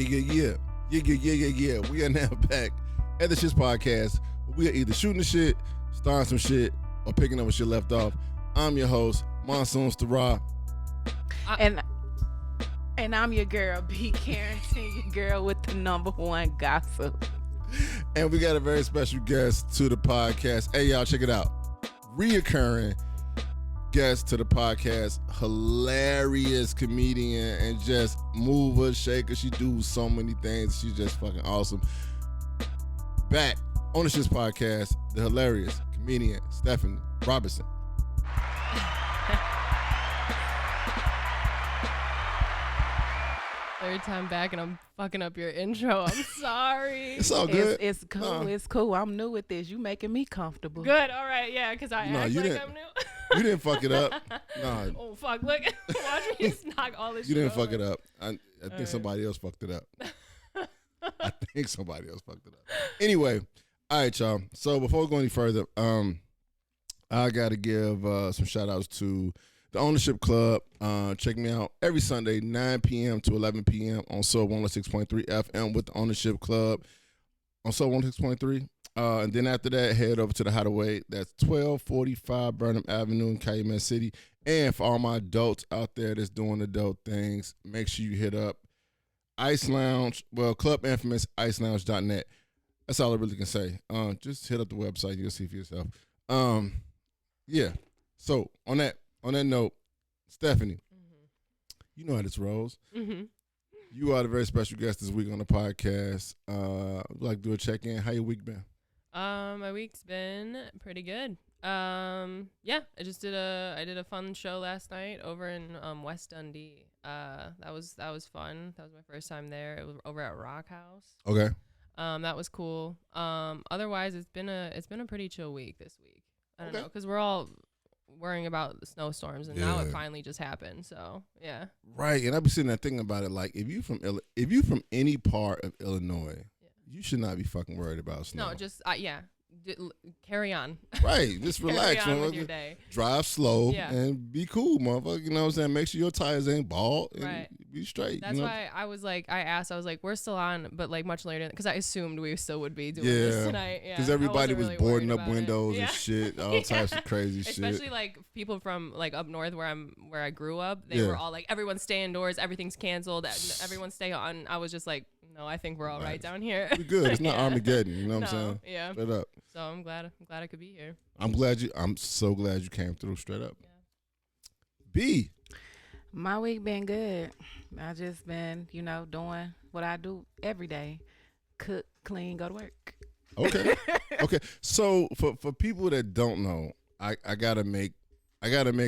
Yeah. We are now back at the S.H.I.T.S podcast. We are either shooting the shit, starting some shit, or picking up where shit left off. I'm your host, Monsoon Starra. And I'm your girl, B Karrington, your girl with the #1 gossip. And we got a very special guest to the podcast. Hey, y'all, check it out. Reoccurring guest to the podcast, hilarious comedian and just mover, shaker. She do so many things. She's just fucking awesome. Back on the S.H.I.T.S podcast, the hilarious comedian Stephanie Robertson. Third time back and I'm fucking up your intro. I'm sorry. It's all good. It's cool. It's cool. I'm new with this. You making me comfortable. Good. All right. Yeah, because I act like I'm new. You didn't fuck it up. Nah. Oh, fuck. Look. Watch me just knock all this shit You didn't over. fuck it up. I think somebody else fucked it up. I think somebody else fucked it up. Anyway, all right, y'all. So before we go any further, I got to give some shout-outs to the Ownership Club. Check me out every Sunday, 9 p.m. to 11 p.m. on Soul 106.3 FM with the Ownership Club on Soul 106.3. And then after that, head over to the Hideaway. That's 1245 Burnham Avenue in Calumet City. And for all my adults out there that's doing adult things, make sure you hit up Ice Lounge, Club Infamous, icelounge.net. That's all I really can say. Just hit up the website. You'll see for yourself. Yeah. So on that note, Stephanie, you know how this rolls. Mm-hmm. You are the very special guest this week on the podcast. I'd like to do a check-in. How your week been? My week's been pretty good. Yeah, I did a fun show last night over in West Dundee. That was fun. That was my first time there. It was over at Rock House. Okay. That was cool. Otherwise it's been a pretty chill week this week. I don't know, because we're all worrying about the snowstorms, and now it finally just happened. So yeah. Right, and I be sitting there thinking about it. Like, if you from any part of Illinois, you should not be fucking worried about snow. No, just carry on. Right, just relax. Carry on with your day. Drive slow and be cool, motherfucker. You know what I'm saying? Make sure your tires ain't bald and be straight. That's why I was like, we're still on, but like much later, because I assumed we still would be doing this tonight. Yeah, because everybody was really boarding up windows and shit, all types of crazy shit. Especially like people from like up north where I grew up. They were all like, everyone stay indoors, everything's canceled, everyone stay on. I was just like, no, I think we're all right down here. We're good. It's not Armageddon. You know what I'm saying? Yeah. Straight up. So I'm glad I could be here. I'm so glad you came through. Straight up. Yeah. B. My week been good. I just been, doing what I do every day: cook, clean, go to work. Okay. Okay. So for people that don't know, I gotta make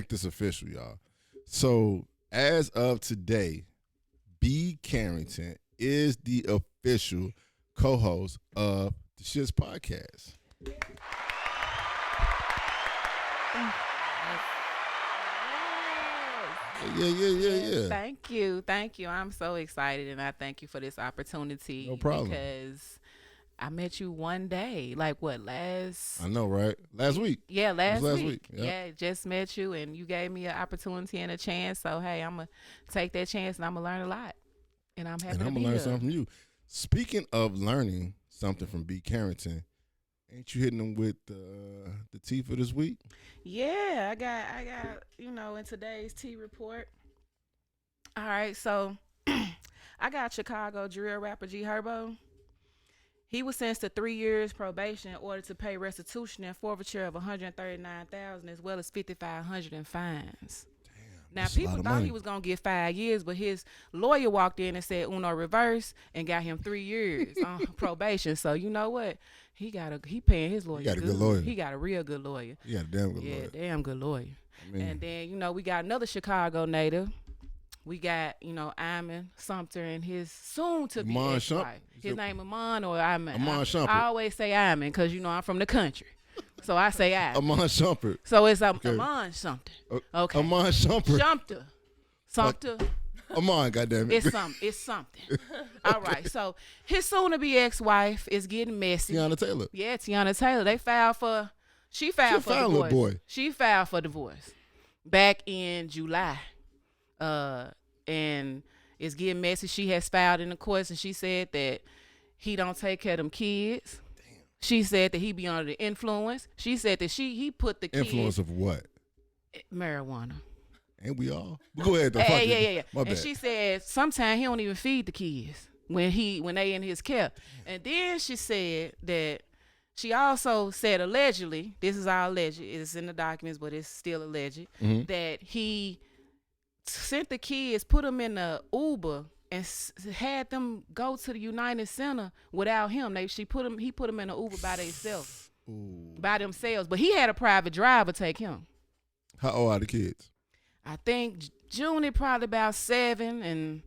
this official, y'all. So as of today, B Karrington is the official co-host of the S.H.I.T.S podcast. Yeah. Thank you. I'm so excited, and I thank you for this opportunity. No problem. Because I met you one day, like I know, right? Last week. Yeah, last week. Yep. Yeah, just met you, and you gave me an opportunity and a chance. So hey, I'm gonna take that chance, and I'm gonna learn a lot. And I'm happy to be here. And I'm gonna learn something from you. Speaking of learning something from B Karrington, ain't you hitting them with the tea for this week? Yeah, I got in today's tea report. All right, so I got Chicago drill rapper G Herbo. He was sentenced to 3 years probation in order to pay restitution and forfeiture of $139,000 as well as $5,500 in fines. Now, people thought he was going to get 5 years, but his lawyer walked in and said uno reverse and got him 3 years on probation. So, you know what? He paying his lawyer. He got a good lawyer. He got a real good lawyer. He got a damn good lawyer. Yeah, damn good lawyer. I mean, and then, we got another Chicago native. We got, Iman Shumperts and his soon-to-be ex-wife. His name Iman or Iman. Iman Shumperts. I always say Iman because, I'm from the country. So I say Iman. Iman Shumperts. So it's Iman something. Okay. Iman Shumperts. Sumter. Iman, goddammit. It's something. All right. So his soon-to-be ex-wife is getting messy. Tiana Taylor. Yeah, Tiana Taylor. She filed for divorce. Boy. She filed for divorce back in July. And It's getting messy. She has filed in the courts, and she said that he don't take care of them kids. Damn. She said that he be under the influence. She said that he put the kids. Influence of what? Marijuana. Ain't we all? Go ahead though. Yeah. My and bad. she said sometimes he don't even feed the kids when they in his care. And then she said that she also said allegedly, this is all alleged, it's in the documents, but it's still alleged, that he sent the kids, put them in the Uber, and had them go to the United Center without him. He put them in the Uber by themselves. But he had a private driver take him. How old are the kids? I think Junie probably about 7, and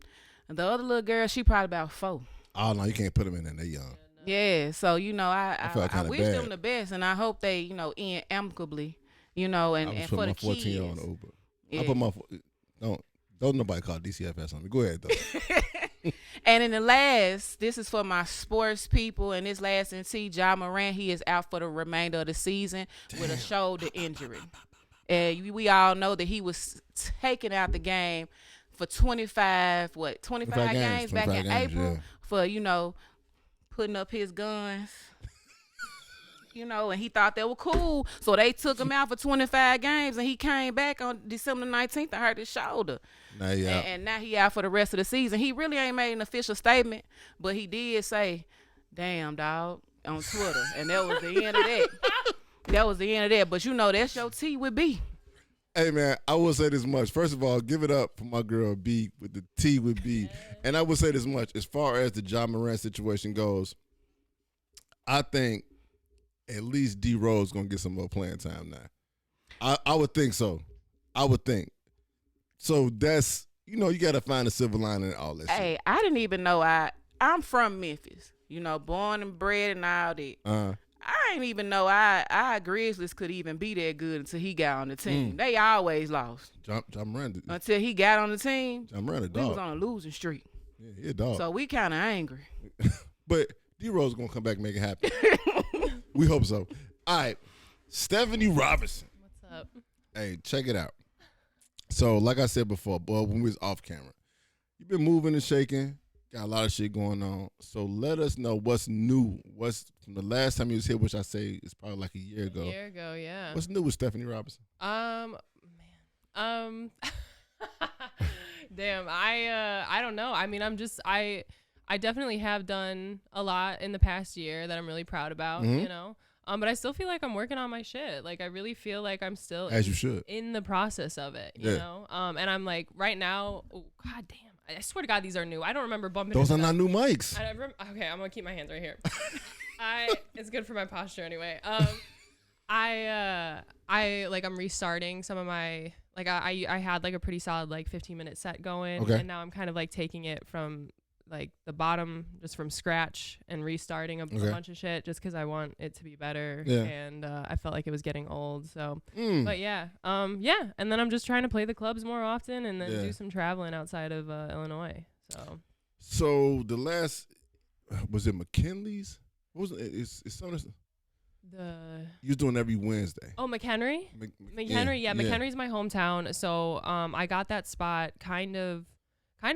the other little girl, she probably about 4. Oh no, you can't put them in there. They young. Yeah, so I wish bad. them the best, and I hope they end amicably, and for the kids. 14-year-old on the Uber. Yeah. I put my don't nobody call DCFS on me. Go ahead though. And in this is for my sports people, and this last NT, Ja Morant, he is out for the remainder of the season with a shoulder injury. And we all know that he was taken out the game for 25 games back in April for, putting up his guns. And he thought they were cool. So they took him out for 25 games, and he came back on December 19th and hurt his shoulder. Now he out. And now he out for the rest of the season. He really ain't made an official statement, but he did say, "Damn, dog," on Twitter. And that was the end of that. That was the end of that. But that's your T with B. Hey, man, I will say this much. First of all, give it up for my girl B with the T with B. And I will say this much. As far as the Ja Morant situation goes, I think at least D Rose going to get some more playing time now. I would think so. I would think. So that's, you got to find a silver lining in all this. Hey, I didn't even know I'm from Memphis. Born and bred and all that. I didn't even know our Grizzlies could even be that good until he got on the team. They always lost. Ja Morant. Until he got on the team, Ja Morant a dog. We was on a losing streak. Yeah, he a dog. So we kind of angry. But D-Rose going to come back and make it happen. We hope so. All right. Stephanie Robertson. What's up? Hey, check it out. So, like I said before, when we was off camera, you've been moving and shaking. Got a lot of shit going on. So let us know what's new. What's from the last time you was here, which I say is probably like a year ago. Yeah. What's new with Stephanie Robertson? Damn, I don't know. I mean, I definitely have done a lot in the past year that I'm really proud about, but I still feel like I'm working on my shit. Like, I really feel like I'm still as you should in the process of it, you know? And I'm like, right now, God damn. I swear to God, these are new. I don't remember bumping. Those are not new mics. Okay, I'm gonna keep my hands right here. It's good for my posture anyway. I'm restarting some of my I had like a pretty solid 15-minute set going, and now I'm kind of taking it from the bottom, just from scratch, and restarting a bunch of shit just because I want it to be better. And I felt like it was getting old. So, but and then I'm just trying to play the clubs more often, and then do some traveling outside of Illinois. So the last, was it McKinley's? What was it? It's something. You was doing every Wednesday. Oh, McHenry. McHenry, yeah. McHenry's my hometown. So I got that spot kind of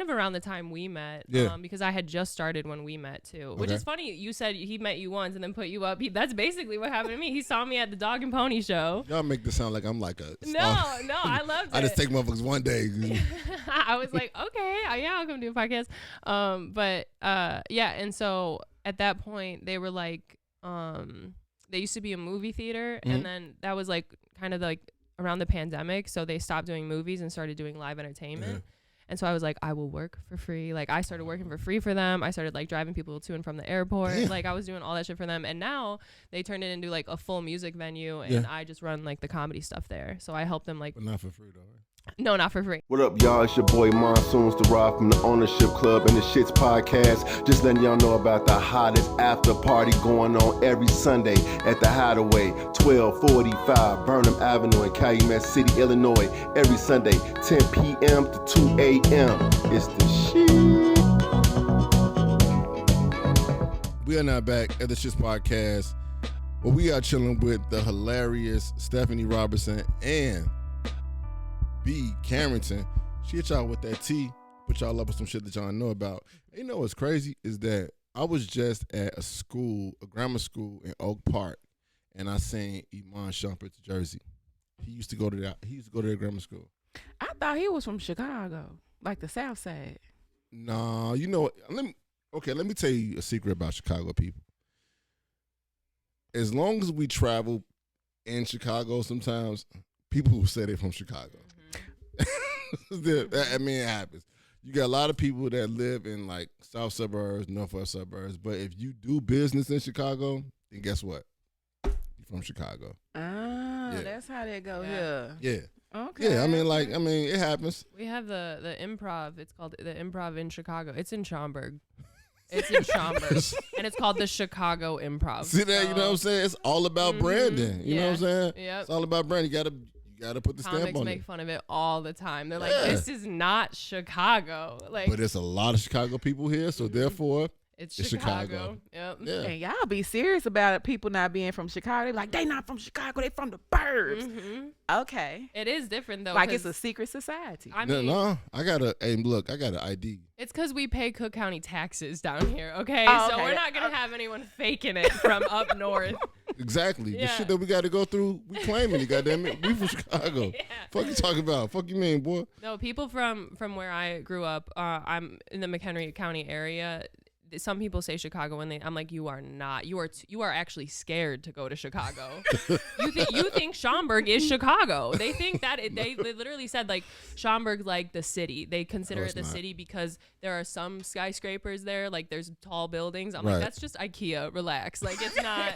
around the time we met, because I had just started when we met too, which is funny. You said he met you once and then put you up. That's basically what happened to me. He saw me at the Dog and Pony show. Y'all make this sound like I'm like a no, I loved it. I just take motherfuckers one day. I was like, okay, I'll come do a podcast. And so at that point they were like, they used to be a movie theater, and then that was kind of around the pandemic, so they stopped doing movies and started doing live entertainment. And so I was like, I will work for free. I started working for free for them. I started driving people to and from the airport. Damn. I was doing all that shit for them. And now they turned it into a full music venue, and I just run the comedy stuff there. So I help them But not for free though, right? No, not for free. What up, y'all? It's your boy Monsoons, the Rod from the Ownership Club and the S.H.I.T.T.S podcast. Just letting y'all know about the hottest after party going on every Sunday at the Hideaway, 1245 Burnham Avenue in Calumet City, Illinois. Every Sunday, 10 p.m. to 2 a.m. It's the shit. We are now back at the S.H.I.T.S podcast, where we are chilling with the hilarious Stephanie Robertson and B Karrington. She hit y'all with that tea, put y'all up with some shit that y'all know about. You know what's crazy is that I was just at a grammar school in Oak Park, and I seen Iman Shumperts' jersey. He used to go to that grammar school. I thought he was from Chicago, like the South Side. No, you know, let me tell you a secret about Chicago people. As long as we travel in Chicago, sometimes people will say they're from Chicago. I mean, it happens. You got a lot of people that live in like south suburbs, northwest suburbs, but if you do business in Chicago, then guess what? You're from Chicago. Ah, that's how they go here. Yeah. Okay. Yeah, I mean, it happens. We have the improv. It's called the Improv in Chicago. It's in Schaumburg. It's in Schaumburg. And it's called the Chicago Improv. See that? You know what I'm saying? It's all about branding. You know what I'm saying? Yep. It's all about branding. You gotta put the stamp Comics on make it. fun of it all the time. They're like, this is not Chicago. Like, But there's a lot of Chicago people here, so therefore it's Chicago. Yep. Yeah. And y'all be serious about it, people not being from Chicago. They like, they not from Chicago, they from the burbs. Okay. It is different though. Like it's a secret society. I mean, No, I got an ID. it's because we pay Cook County taxes down here, okay? Oh, So okay. we're not going to have anyone faking it from up north. Exactly. The Yeah. shit that we got to go through, we claiming it, goddamn it. We from Chicago. Yeah. Fuck you talking about? Fuck you mean, boy? No, people from where I grew up, I'm in the McHenry County area. Some people say Chicago, and I'm like, you are not. You are actually scared to go to Chicago. you think Schaumburg is Chicago? They think that they literally said like Schaumburg like the city. They consider it the city because there are some skyscrapers there. Like there's tall buildings. I'm like, that's just IKEA. Relax. Like it's not.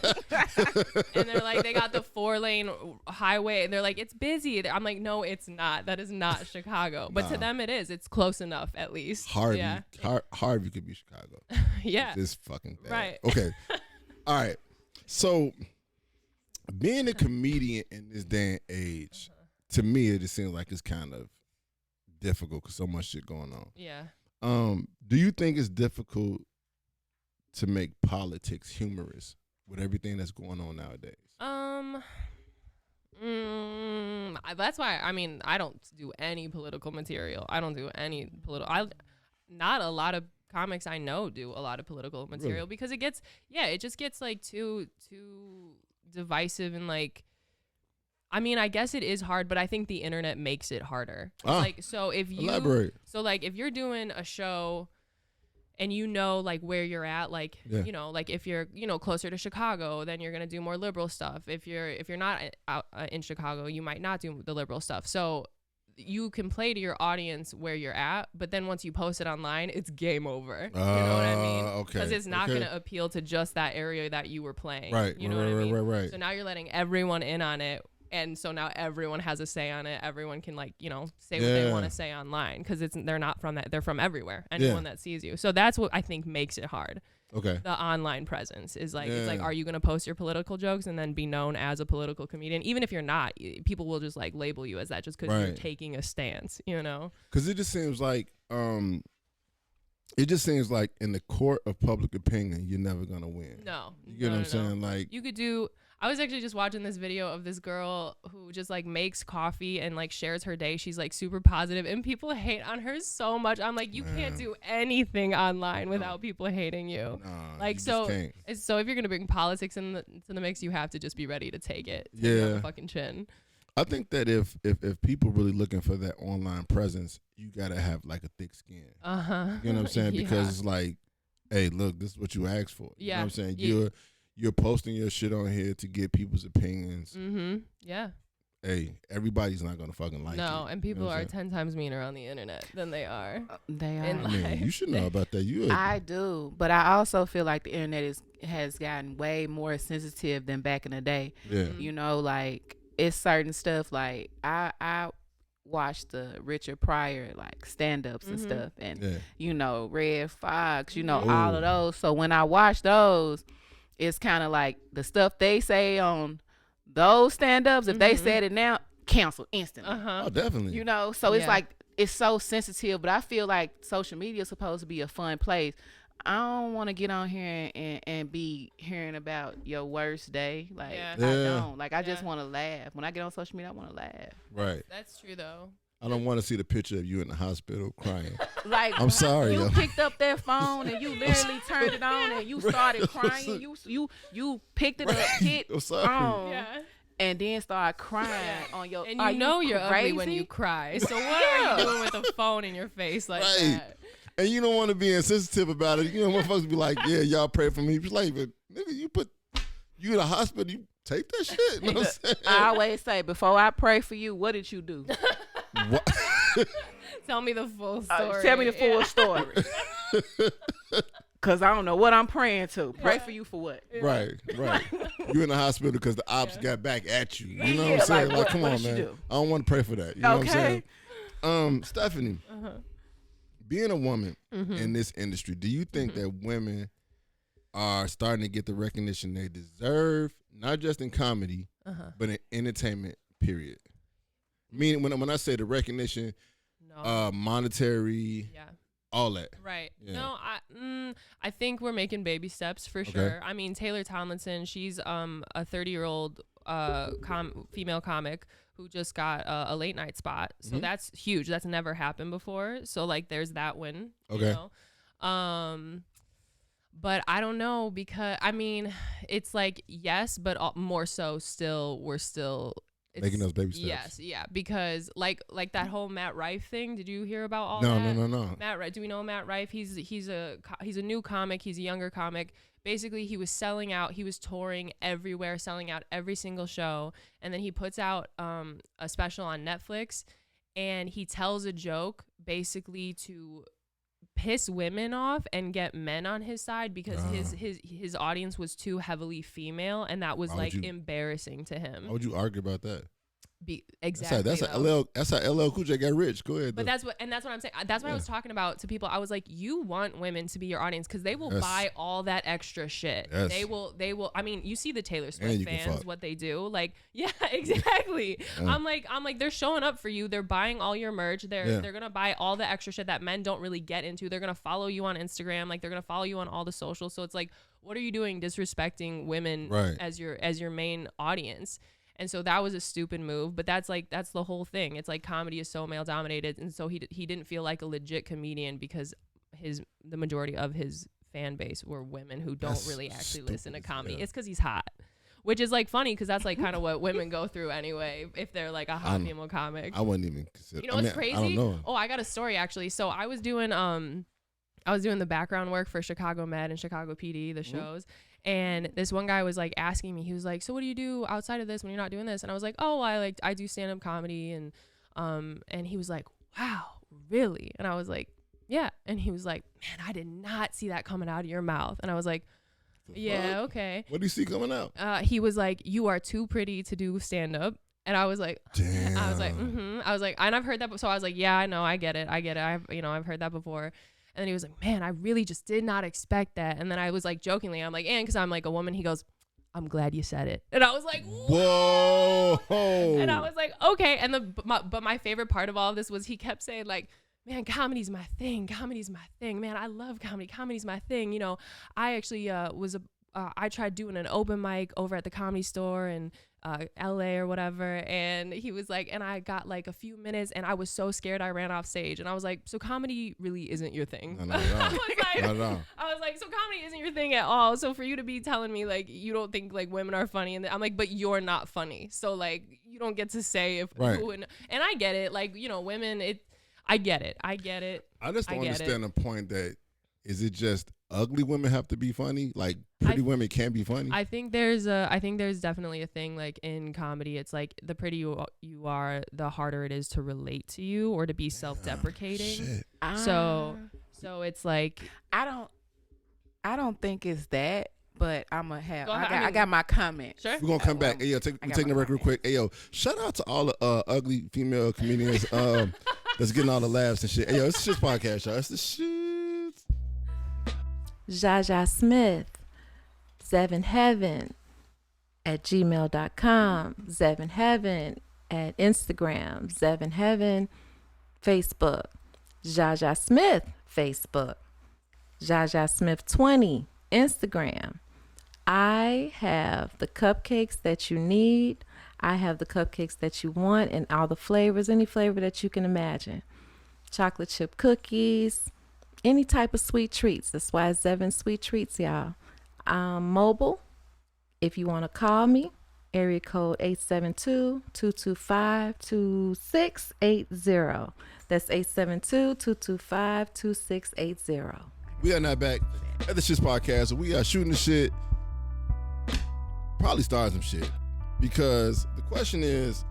And they're like, they got the 4-lane highway, and they're like, it's busy. I'm like, no, it's not. That is not Chicago. But to them, it is. It's close enough, at least. Harvey could be Chicago. Yeah. This fucking thing. Right. Okay. All right. So being a comedian in this day and age, to me, it just seems like it's kind of difficult because so much shit going on. Yeah. Do you think it's difficult to make politics humorous with everything that's going on nowadays? That's why, I mean, I don't do any political material. I don't do any not a lot of comics I know do a lot of political material because it just gets like too divisive and like, I mean, I guess it is hard, but I think the internet makes it harder. Like, so if you elaborate. So like if you're doing a show and you know like where you're at, like you know, like if you're closer to Chicago, then you're gonna do more liberal stuff. If you're not out in Chicago, you might not do the liberal stuff. So you can play to your audience where you're at, but then once you post it online, it's game over. You know what I mean? Okay. Because it's not going to appeal to just that area that you were playing. Right. You know what I mean? Right. So now you're letting everyone in on it. And so now everyone has a say on it. Everyone can say what they want to say online because they're not from that. They're from everywhere. Anyone that sees you. So that's what I think makes it hard. Okay. The online presence is like, it's like, are you going to post your political jokes and then be known as a political comedian? Even if you're not, people will just like label you as that just because you're taking a stance, you know? Because it just seems like, in the court of public opinion, you're never going to win. No. You get what I'm saying? Like, you could do, I was actually just watching this video of this girl who just like makes coffee and like shares her day. She's like super positive and people hate on her so much. I'm like, you can't do anything online without people hating you. Like, so if you're going to bring politics to the mix, you have to just be ready to take it. Take it on the fucking chin. I think that if people really looking for that online presence, you got to have like a thick skin. You know what I'm saying? Because it's like, hey, look, this is what you asked for. You know what I'm saying? You're posting your shit on here to get people's opinions. Yeah. Hey, everybody's not gonna fucking like it. No, and people are 10 times meaner on the internet than they are. They are. In I mean, you should know about that. I do, but I also feel like the internet has gotten way more sensitive than back in the day. Yeah. You know, like it's certain stuff. Like I watched the Richard Pryor like stand-ups and stuff, and Red Fox, all of those. So when I watch those, it's kind of like the stuff they say on those stand-ups, if they said it now, cancel instantly. Oh, definitely. So it's like, it's so sensitive, but I feel like social media is supposed to be a fun place. I don't want to get on here and be hearing about your worst day. Like, I don't. Like, I just want to laugh. When I get on social media, I want to laugh. Right. That's true, though. I don't want to see the picture of you in the hospital crying. Like I'm sorry, you yo. picked up that phone and you literally turned it on and you started crying. You picked it up, hit I'm sorry. on, Yeah. and then started crying on your. And are you know you're ugly when crazy? you cry. So what are you doing with a phone in your face like Right. that? And you don't want to be insensitive about it. You know, motherfuckers be like, yeah, y'all pray for me. It's like, but nigga, you in the hospital, you take that shit. You know what I'm saying? I always say, before I pray for you, what did you do? What? Tell me the full story. Tell me the full story. Cause I don't know what I'm praying to. Pray for you for what? Right. You in the hospital because the ops got back at you. You know what Yeah, I'm saying? like, Like, come what on, did you man. do? I don't want to pray for that. You know what I'm Okay. saying? Stephanie, being a woman Mm-hmm. in this industry, do you think that women are starting to get the recognition they deserve, not just in comedy, but in entertainment, period? Meaning, when I say the recognition, No. monetary, Yeah. all that. Right. Yeah. No, I think we're making baby steps for sure. I mean, Taylor Tomlinson, she's a 30-year-old female comic who just got a late night spot. So that's huge. That's never happened before. So like there's that win. Okay. You know? But I don't know, because I mean, it's like yes, but more so still we're still Making those baby steps. Yes, yeah, because like that whole Matt Rife thing. Did you hear about all No, that? no. Matt Rife, do we know Matt Rife? He's a new comic. He's a younger comic. Basically, he was selling out. He was touring everywhere, selling out every single show. And then he puts out a special on Netflix, and he tells a joke basically to piss women off and get men on his side, because his audience was too heavily female, and that was like embarrassing to him. How would you argue about that? Exactly. That's how LL Cool J got rich. Go ahead. But that's what I'm saying. That's what I was talking about to people. I was like, you want women to be your audience because they will buy all that extra shit. Yes. They will. I mean, you see the Taylor Swift you can fans, fuck. what they do. Like, yeah, exactly. I'm like, they're showing up for you. They're buying all your merch. They're gonna buy all the extra shit that men don't really get into. They're gonna follow you on Instagram. Like, they're gonna follow you on all the socials. So it's like, what are you doing disrespecting women as your main audience? And so that was a stupid move, but that's the whole thing. It's like comedy is so male dominated, and so he didn't feel like a legit comedian because the majority of his fan base were women who don't really actually listen to comedy. It's because he's hot, which is like funny because that's like kind of what women go through anyway if they're like a hot female comic. I wouldn't even consider. You know what's crazy? I don't know. Oh, I got a story actually. So I was doing the background work for Chicago Med and Chicago PD, the shows. And this one guy was like asking me, he was like, so what do you do outside of this when you're not doing this? And I was like, oh, I do stand-up comedy. And he was like, wow, really? And I was like, yeah. And he was like, man, I did not see that coming out of your mouth. And I was like, yeah, okay. What do you see coming out? He was like, you are too pretty to do stand-up. And I was like, damn. I was like, I was like, and I've heard that. So I was like, yeah, I know, I get it. I've heard that before. And then he was like, man, I really just did not expect that. And then I was like, jokingly, I'm like, and because I'm like a woman, he goes, I'm glad you said it. And I was like, whoa. And I was like, okay. And but my favorite part of all of this was he kept saying like, man, comedy's my thing. Comedy's my thing. Man, I love comedy. Comedy's my thing. You know, I actually I tried doing an open mic over at the Comedy Store in LA or whatever, and he was like, and I got like a few minutes and I was so scared I ran off stage, and I was like, so comedy really isn't your thing? No, not at all. I was like, so comedy isn't your thing at all, so for you to be telling me like you don't think like women are funny, and I'm like, but you're not funny, so like you don't get to say if who, and I get it, like, you know, women, I get it. I just don't understand the point that, is it just ugly women have to be funny? Like pretty women can't be funny? I think there's definitely a thing like in comedy. It's like the prettier you are, the harder it is to relate to you or to be self-deprecating. So it's like I don't think it's that, but I'm gonna have. I got my comment. Sure. We're gonna come back. Hey, yo, we're taking the record real quick. Hey, yo, shout out to all the ugly female comedians that's getting all the laughs and shit. Hey, yo, it's the Shit Podcast, y'all. It's the shit. Ja Smith, Seven Heaven at gmail.com, Seven Heaven at Instagram, Seven Heaven Facebook, Ja Smith Facebook, Ja Smith 20 Instagram. I have the cupcakes that you need. I have the cupcakes that you want and all the flavors, any flavor that you can imagine. Chocolate chip cookies, any type of sweet treats. That's why it's Zevin Sweet Treats, y'all. Mobile, if you want to call me, area code 872-225-2680. That's 872-225-2680. We are not back at the Shits Podcast. We are shooting the shit. Probably starting some shit. Because the question is,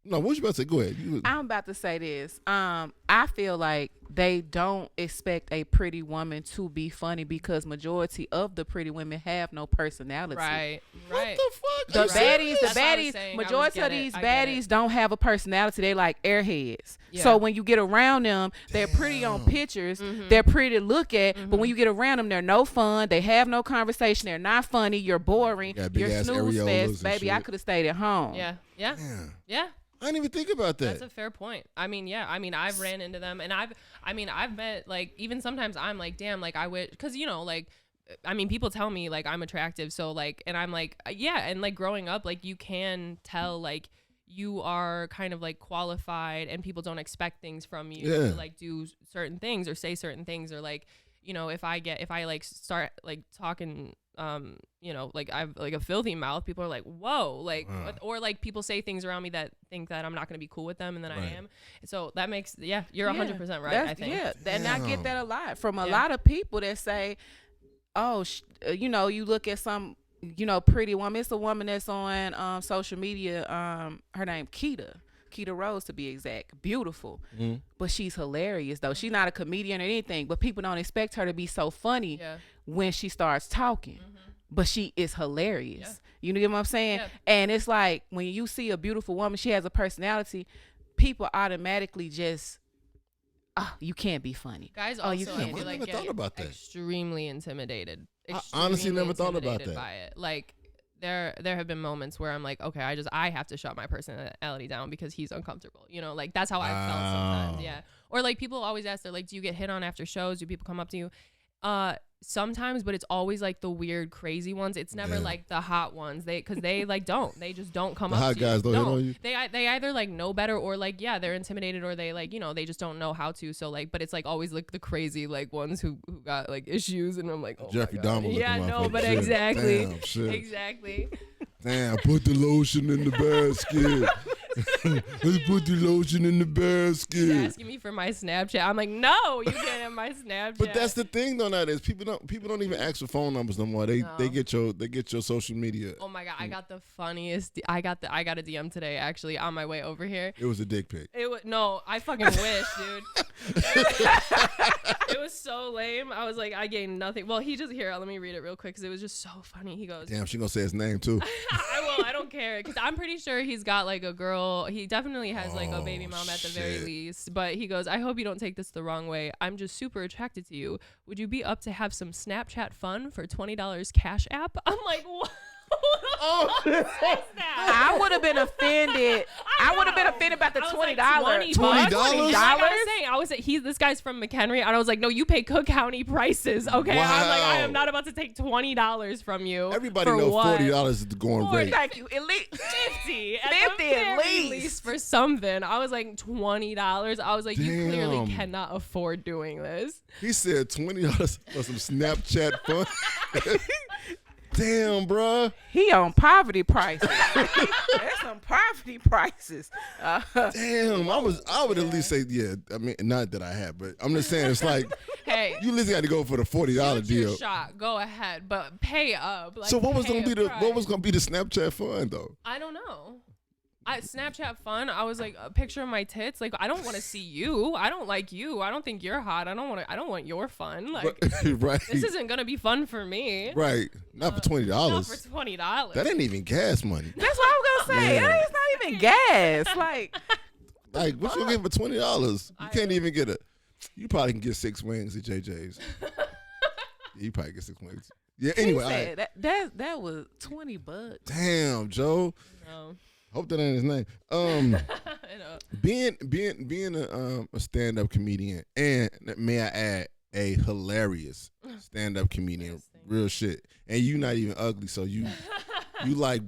no, what you about to say? Go ahead. I'm about to say this. I feel like they don't expect a pretty woman to be funny because majority of the pretty women have no personality. Right. What the fuck? The baddies, That's what I was saying. majority of these I get baddies it. don't have a personality. They like airheads. Yeah. So when you get around them, they're pretty on pictures. They're pretty to look at. But when you get around them, they're no fun. They have no conversation. They're not funny. You're boring. Got big You're ass snooze areolas fest. and Baby, I shit. could have stayed at home. Yeah. Damn. Yeah. I didn't even think about that. That's a fair point. I mean, yeah. I mean, I've ran into them, and I've met, like, even sometimes I'm like, damn, like, I wish, because, you know, like, I mean, people tell me, like, I'm attractive, so, like, and I'm like, yeah, and, like, growing up, like, you can tell, like, you are kind of, like, qualified, and people don't expect things from you to, like, do certain things or say certain things, or, like, you know, if I like start like talking, you know, like I've like a filthy mouth, people are like, whoa, like, what? Or like people say things around me that think that I'm not going to be cool with them, and then I am. So that makes, you're 100% right. I think. Yeah, and I get that a lot from a Yeah. lot of people that say, oh, you know, you look at some, you know, pretty woman. It's a woman that's on social media. Her name Keita Rose, to be exact. Beautiful. But she's hilarious, though. She's not a comedian or anything, but people don't expect her to be so funny when she starts talking. But she is hilarious. You know what I'm saying? And it's like when you see a beautiful woman, she has a personality, people automatically just, oh, you can't be funny. Guys oh, you also, can't. I feel like never thought get about that. extremely intimidated. I honestly never thought about Intimidated that. by it. Like, there have been moments where I'm like, okay, I have to shut my personality down because he's uncomfortable. You know, like that's how I felt sometimes. Yeah. Or like people always ask, they're like, do you get hit on after shows? Do people come up to you? Sometimes, but it's always like the weird, crazy ones. It's never like the hot ones. They like they just don't come The up hot to guys you. don't hit on you? They either like know better or like, yeah, they're intimidated or they like, you know, they just don't know how to. So like, but it's like always like the crazy like ones who got like issues, and I'm like, oh Jeffrey my God. Dahmer. Yeah, looking no, motherfucker. but Shit. exactly. Damn, shit. Exactly. Damn, put the lotion in the basket. Let's put the lotion in the He's basket. asking me for my Snapchat. I'm like, no, you can't have my Snapchat. But that's the thing though nowadays. People don't even ask for phone numbers no more. They No. get your social media. Oh my God, I got the funniest. I got a DM today actually on my way over here. It was a dick pic. It was no, I fucking wish, dude. It was so lame. I was like, I gained nothing. Well, he just here. Let me read it real quick because it was just so funny. He goes, Damn, she gonna say his name too. I will. I don't care because I'm pretty sure he's got like a girl. He definitely has like a baby mom at the very shit. least. But he goes, I hope you don't take this the wrong way. I'm just super attracted to you. Would you be up to have some Snapchat fun for $20 Cash App? I'm like, what? Oh, I would have been offended. I would have been offended about the $20. $20? Like I was like, this guy's from McHenry, and I was like, no, you pay Cook County prices, okay? I'm like, I am not about to take $20 from you. everybody for knows what? $40 is the going Boy, rate. thank you. At least 50 at 50 the at very least. for something. I was like $20. I was like, you clearly Damn. cannot afford doing this. He said $20 for some Snapchat fun. Damn, bruh. he on poverty prices. That's some poverty prices. Damn, I would at least say, yeah. I mean, not that I have, but I'm just saying, it's like Hey, you at least got to go for the $40 shoot your deal. shot. Go ahead, but pay up. Like, So what was pay gonna be a the price. Snapchat fun though? I don't know. Snapchat fun. I was like, a picture of my tits. Like, I don't want to see you. I don't like you. I don't think you're hot. I don't want your fun. Like, Right. this isn't gonna be fun for me. Right. Not for $20. Not for $20. That ain't even gas money. That's what I was gonna say. Yeah. It's not even gas. Like, Like, what you gonna get for $20? You can't even get you probably can get 6 wings at JJ's. You probably get 6 wings. Yeah, anyway. he all said, right. that was $20. Damn, Joe. No. Hope that ain't his name. I know. Being a stand-up comedian, and may I add, a hilarious stand-up comedian, Yes, thank real shit. And you not even ugly, so you like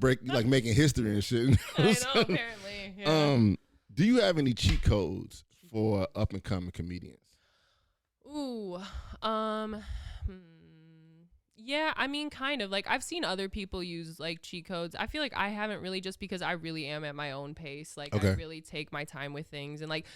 making history and shit. I know, apparently. Yeah. Do you have any cheat codes for up and coming comedians? Ooh, yeah, I mean, kind of. Like, I've seen other people use, like, cheat codes. I feel like I haven't really, just because I really am at my own pace. Like, Okay. I really take my time with things. And, like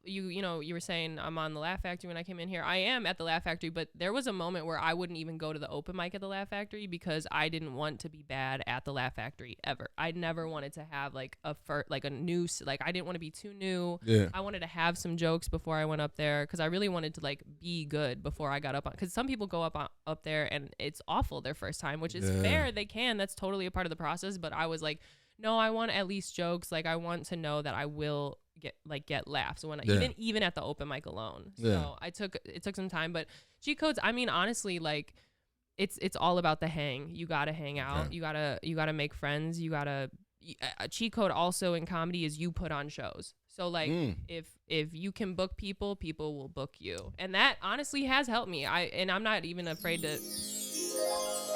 you know, you were saying I'm on the Laugh Factory when I came in here. I am at the Laugh Factory, but there was a moment where I wouldn't even go to the open mic at the Laugh Factory because I didn't want to be bad at the Laugh Factory ever. I never wanted to have, like, a new, like, I didn't want to be too new. Yeah. I wanted to have some jokes before I went up there because I really wanted to, like, be good before I got up on, because some people go up there and it's awful their first time, which is fair. They can. That's totally a part of the process. But I was like, no, I want at least jokes. Like, I want to know that I will get laughs when even at the open mic alone. So it took some time. But cheat codes, I mean, honestly, like, it's all about the hang. You gotta hang out. Okay. You gotta make friends. A cheat code also in comedy is you put on shows. So, like, if you can book people, people will book you. And that honestly has helped me. I'm not even afraid to.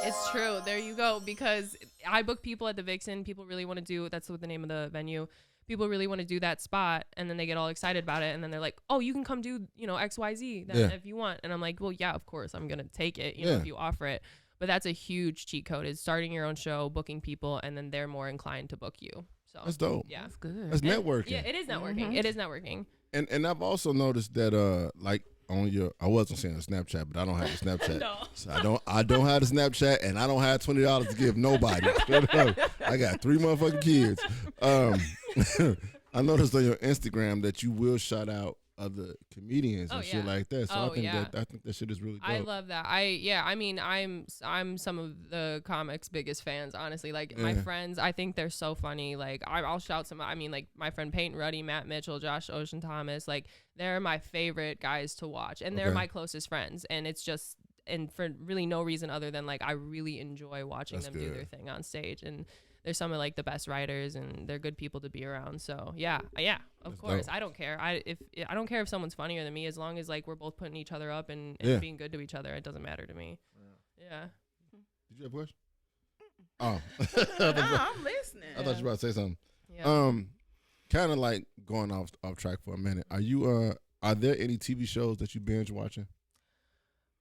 It's true. There you go. Because I book people at the Vixen. People really want to do, that's what the name of the venue. People really want to do that spot, and then they get all excited about it, and then they're like, oh, you can come do, you know, XYZ then if you want. And I'm like, well, yeah, of course I'm going to take it, you know, if you offer it. But that's a huge cheat code, is starting your own show, booking people, and then they're more inclined to book you. So That's dope. Yeah. That's good. That's networking. Yeah, it is networking. Mm-hmm. It is networking. And I've also noticed that like on your, I wasn't saying a Snapchat, but I don't have a Snapchat. No. So I don't have a Snapchat, and I don't have $20 to give nobody. I got 3 motherfucking kids. I noticed on your Instagram that you will shout out other comedians and shit like that. So I think that shit is really dope. I love that. I mean, I'm some of the comics' biggest fans, honestly. Like, my friends, I think they're so funny. Like, I'll shout some. I mean, like, my friend Peyton Ruddy, Matt Mitchell, Josh Ocean Thomas. Like, they're my favorite guys to watch, and they're my closest friends. And it's just, and for really no reason other than, like, I really enjoy watching them do their thing on stage. And they're some of, like, the best writers, and they're good people to be around. So yeah, of course. Dope. I don't care. I don't care if someone's funnier than me, as long as, like, we're both putting each other up and being good to each other. It doesn't matter to me. Yeah. Did you have a question? Oh, No, I'm listening. I thought you were about to say something. Yeah. Kind of like going off track for a minute. Are there any TV shows that you binge watching?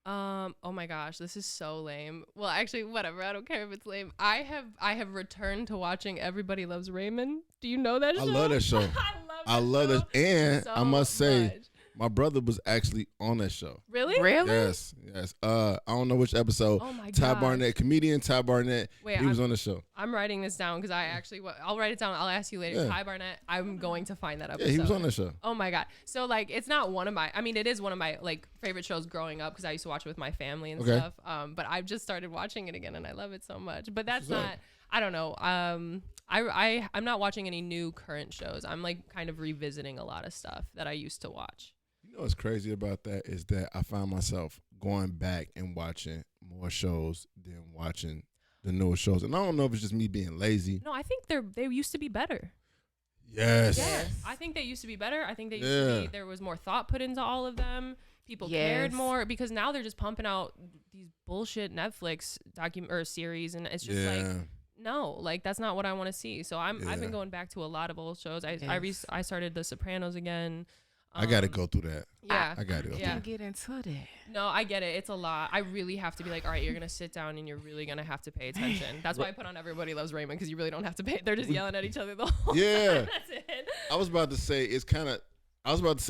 Oh my gosh, this is so lame. Well, actually, whatever. I don't care if it's lame. I have returned to watching Everybody Loves Raymond. Do you know that show? I love that show. I love it. And so I must say, much. my brother was actually on that show. Really? Yes. I don't know which episode. Oh my Ty god. Barnett, comedian Ty Barnett. Wait, he was on the show. I'm writing this down because I'll write it down. I'll ask you later. Yeah. Ty Barnett. I'm going to find that episode. Yeah, he was on the show. Oh my god. So, like, it's not one of my. I mean, it is one of my, like, favorite shows growing up because I used to watch it with my family and stuff. But I've just started watching it again and I love it so much. But that's What's not. up? I don't know. I'm not watching any new current shows. I'm, like, kind of revisiting a lot of stuff that I used to watch. You know what's crazy about that is that I find myself going back and watching more shows than watching the newer shows. And I don't know if it's just me being lazy. No, I think they used to be better. Yes. I think they used to be better. I think they used to be, there was more thought put into all of them. People cared more, because now they're just pumping out these bullshit Netflix series, and it's just like, no, like, that's not what I want to see. So I've been going back to a lot of old shows. I started The Sopranos again. I got to go through that. Yeah. I got to go through I that. get into that. No, I get it. It's a lot. I really have to be like, all right, you're going to sit down and you're really going to have to pay attention. That's why I put on Everybody Loves Raymond, because you really don't have to pay. They're just yelling at each other the whole time. That's it. I was about to say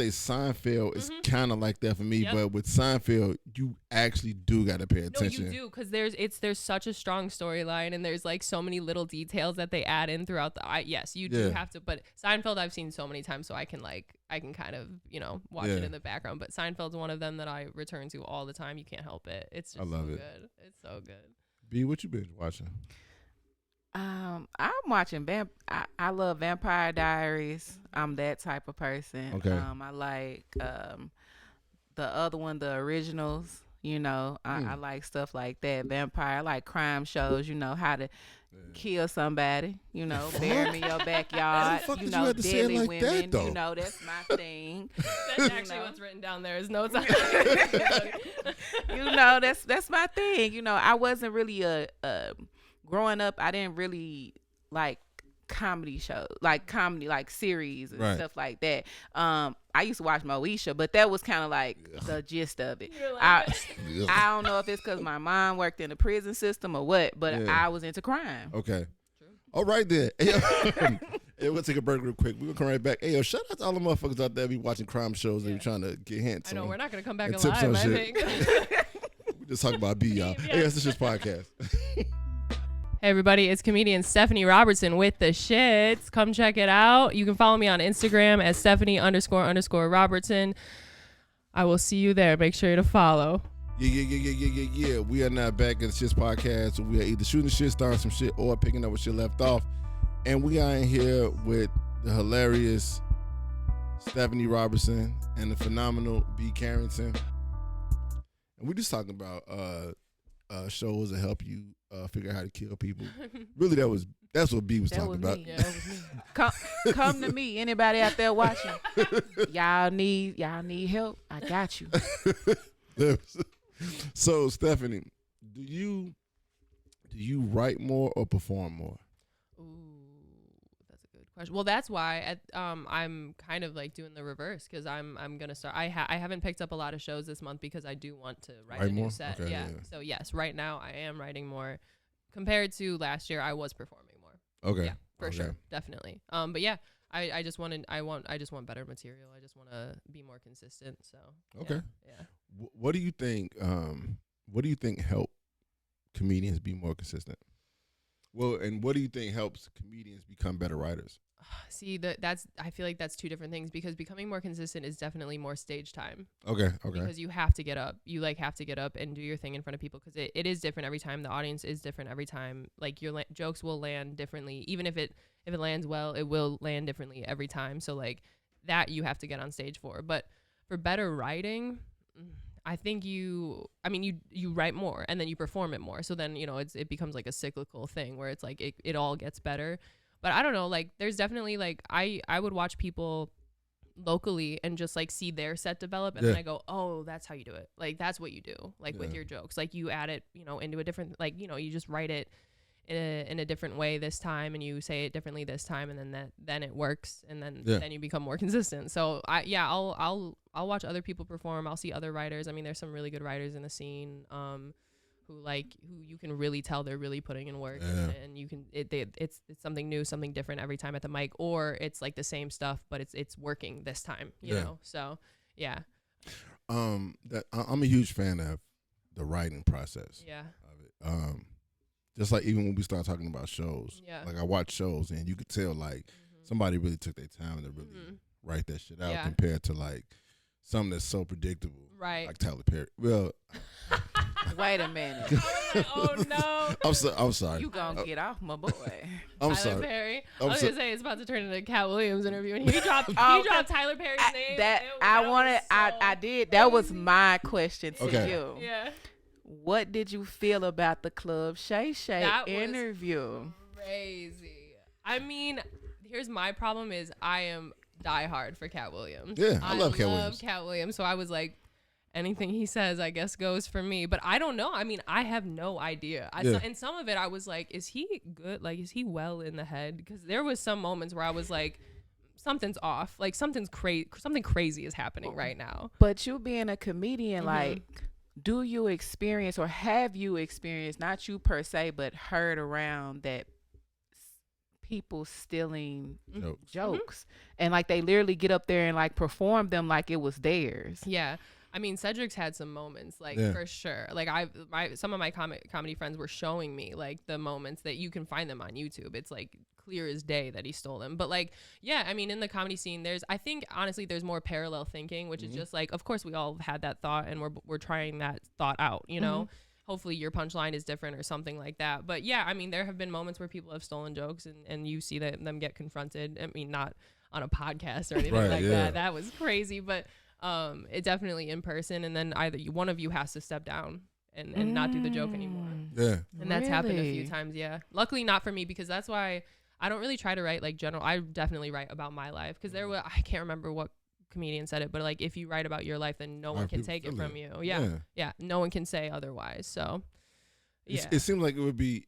Seinfeld is kind of like that for me, but with Seinfeld, you actually do got to pay attention. No, you do, because there's such a strong storyline, and there's, like, so many little details that they add in throughout yes, you do have to. But Seinfeld I've seen so many times, so I can kind of, you know, watch it in the background. But Seinfeld's one of them that I return to all the time. You can't help it. It's just good. It's so good. B, what you been watching? I'm watching I love Vampire Diaries. I'm that type of person. Okay. I like the other one, the originals. You know, I like stuff like that. Vampire, I like crime shows. You know, how to kill somebody. You know, bury them in your backyard. fuck You did you know, have to say it deadly like that, women. though? You know, that's my thing. That's actually what's written down there is notes. You know, that's my thing. You know, I wasn't really growing up. I didn't really like comedy shows, like comedy, like series and Right. stuff like that. I used to watch Moesha, but that was kind of like the gist of it. You're like, I don't know if it's because my mom worked in the prison system or what, but Yeah. I was into crime. Okay. All right then. Hey, hey, we'll take a break real quick. We're gonna come right back. Hey, yo, shout out to all the motherfuckers out there be watching crime shows and be trying to get hints. I know on. we're not gonna come back and tips alive. on I shit. think. We just talk about B, y'all. Yeah. Hey, that's the Shits podcast. Hey everybody, it's comedian Stephanie Robertson with the shits. Come check it out. You can follow me on Instagram at Stephanie__Robertson. I will see you there. Make sure to follow. Yeah. We are now back at the Shits podcast. We are either shooting shit, starting some shit, or picking up what shit left off. And we are in here with the hilarious Stephanie Robertson and the phenomenal B Karrington. And we just talking about shows that help you figure out how to kill people. Really, that's what B was That talking was about. me. That was me. Come to me. Anybody out there watching? Y'all need help? I got you. So, Stephanie, do you write more or perform more? Ooh, that's a good question. Well, that's why I'm kind of like doing the reverse because I'm gonna start. I haven't picked up a lot of shows this month because I do want to write a more? new set. Okay, yeah. yeah. So yes, right now I am writing more compared to last year. I was performing more. Okay. Yeah, for Okay. sure, definitely. But yeah, I just want better material. I just want to be more consistent. So Okay. Yeah. What do you think? What do you think help comedians be more consistent? Well, and what do you think helps comedians become better writers? See, I feel like that's two different things because becoming more consistent is definitely more stage time. Okay. Because you have to get up. You have to get up and do your thing in front of people because it is different every time. The audience is different every time. Like your jokes will land differently. Even if it lands well, it will land differently every time. So like that you have to get on stage for. But for better writing, I think you write more and then you perform it more. So then, it becomes like a cyclical thing where it's like it all gets better. But I don't know, like there's definitely like I would watch people locally and just like see their set develop and then I go, oh, that's how you do it. Like that's what you do like with your jokes. Like you add it, into a different, like, you just write it in a different way this time and you say it differently this time and then it works and then you become more consistent. So I'll watch other people perform. I'll see other writers. I mean, there's some really good writers in the scene who you can really tell they're really putting in work and you can it's something new, something different every time at the mic, or it's like the same stuff but it's working this time, you know. So yeah. I'm a huge fan of the writing process. Yeah. Of it. Just like even when we start talking about shows, like I watch shows and you could tell like somebody really took their time to really write that shit out compared to like something that's so predictable, right? Like Tyler Perry. Well, wait a minute. Oh no! I'm sorry. You gonna get off my boy? I'm Tyler sorry. Perry. I was gonna say it's about to turn into a Cat Williams interview, and he dropped Tyler Perry's name. I did. That was my question to you. Yeah. What did you feel about the Club Shay Shay interview? Crazy. I mean, here's my problem is I am diehard for Cat Williams. Yeah, I love Cat Williams. So I was like, anything he says, I guess goes for me. But I don't know. I mean, I have no idea. And some of it, I was like, is he good? Like, is he well in the head? Because there was some moments where I was like, something's off. Like, something crazy is happening right now. But you being a comedian, like, do you experience or have you experienced, not you per se, but heard around that people stealing jokes and like they literally get up there and like perform them like it was theirs? Yeah. I mean, Cedric's had some moments, like for sure. Like some of my comedy friends were showing me like the moments that you can find them on YouTube. It's like clear as day that he stole them. But like, yeah, I mean, in the comedy scene, I think honestly, there's more parallel thinking, which is just like, of course, we all had that thought, and we're trying that thought out. You know, hopefully your punchline is different or something like that. But yeah, I mean, there have been moments where people have stolen jokes, and you see them get confronted. I mean, not on a podcast or anything that. That was crazy, but. It definitely in person, and then either one of you has to step down and not do the joke anymore. Yeah. And that's happened a few Really? times. Yeah. Luckily not for me, because that's why I don't really try to write like general. I definitely write about my life, because there were, I can't remember what comedian said it, but like if you write about your life, then no one can people take it feel from it. you. Yeah. Yeah. No one can say otherwise. So yeah. It seems like it would be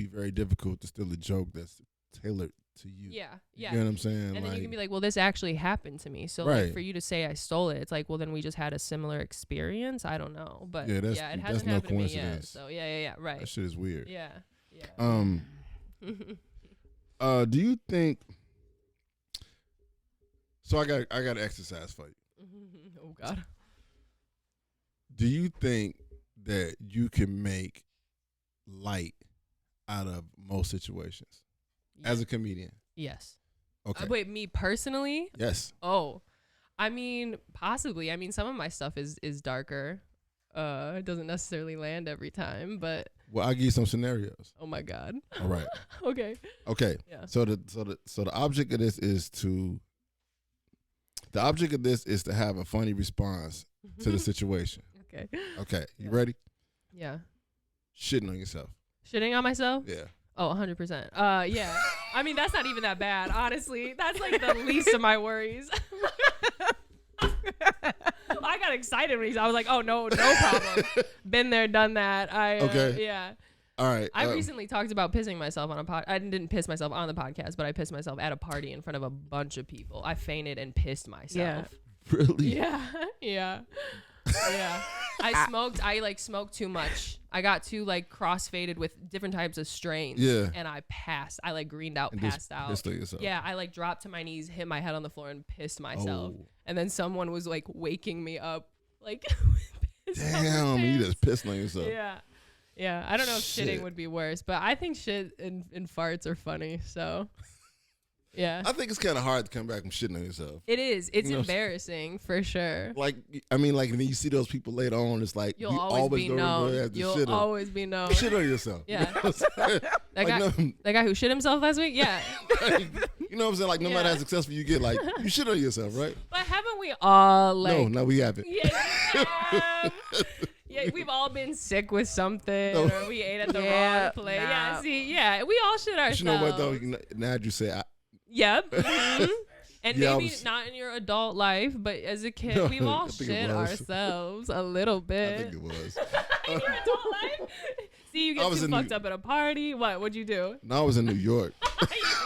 very difficult to steal a joke that's tailored to you. Yeah. You Yeah. know what I'm saying? And then like, you can be like, well, this actually happened to me. So Right. like for you to say I stole it, it's like, well, then we just had a similar experience. I don't know. But Yeah, yeah, that's- it that's hasn't no happened to me yet. coincidence. So yeah. Right. that shit is weird. Yeah. Yeah. Do you think? So I got an exercise for you. Oh God. Do you think that you can make light out of most situations as a comedian? Yes. Okay. Wait, me personally? Yes. Oh, I mean, possibly. I mean, some of my stuff is darker. It doesn't necessarily land every time, but Well, I'll give you some scenarios. oh my God. All right. Okay. Okay. Yeah. So the object of this is to have a funny response to the situation. Okay. Okay. You Yeah. ready? Yeah. Shitting on yourself. Shitting on myself? Yeah. Oh, 100%. Yeah. I mean, that's not even that bad, honestly. That's like the least of my worries. I got excited when I was like, oh, no problem. Been there, done that. Okay. Yeah. All right. I recently talked about pissing myself on a pod. I didn't piss myself on the podcast, but I pissed myself at a party in front of a bunch of people. I fainted and pissed myself. Really? Yeah. Yeah. Yeah. I smoked too much. I got too like crossfaded with different types of strains. Yeah. And I passed. I like greened out, And passed out. pissed on yourself. Yeah. I like dropped to my knees, hit my head on the floor, and pissed myself. Oh. And then someone was like waking me up, like. piss on my Damn, you pants. just pissed on yourself. Yeah. Yeah. I don't know if Shit. shitting would be worse, but I think shit and farts are funny. So. Yeah. I think it's kind of hard to come back from shitting on yourself. It is. It's You know, embarrassing for sure. Like, I mean, like, when you see those people later on, it's like, You'll you always be go known. to You'll shit on. always be known. Shit on yourself. Yeah. You know what I'm saying? That guy, that guy who shit himself last week? Yeah. Like, you know what I'm saying? Like, no matter Yeah. how successful you get, like, you shit on yourself, right? But haven't we all, like... No, we haven't. Yeah. Yeah, we've all been sick with something, No. or we ate at the Yeah, wrong place. Yeah, nah. see, yeah, we all shit ourselves. But you know what, though? Now that you say, Yep. Mhm. And Yeah, I maybe was- not in your adult life, but as a kid, No, we've all I think it shit was. ourselves a little I bit. think it was. In your adult life? See, you I get was too in fucked New- up at a party. What'd you do? No, I was in New York.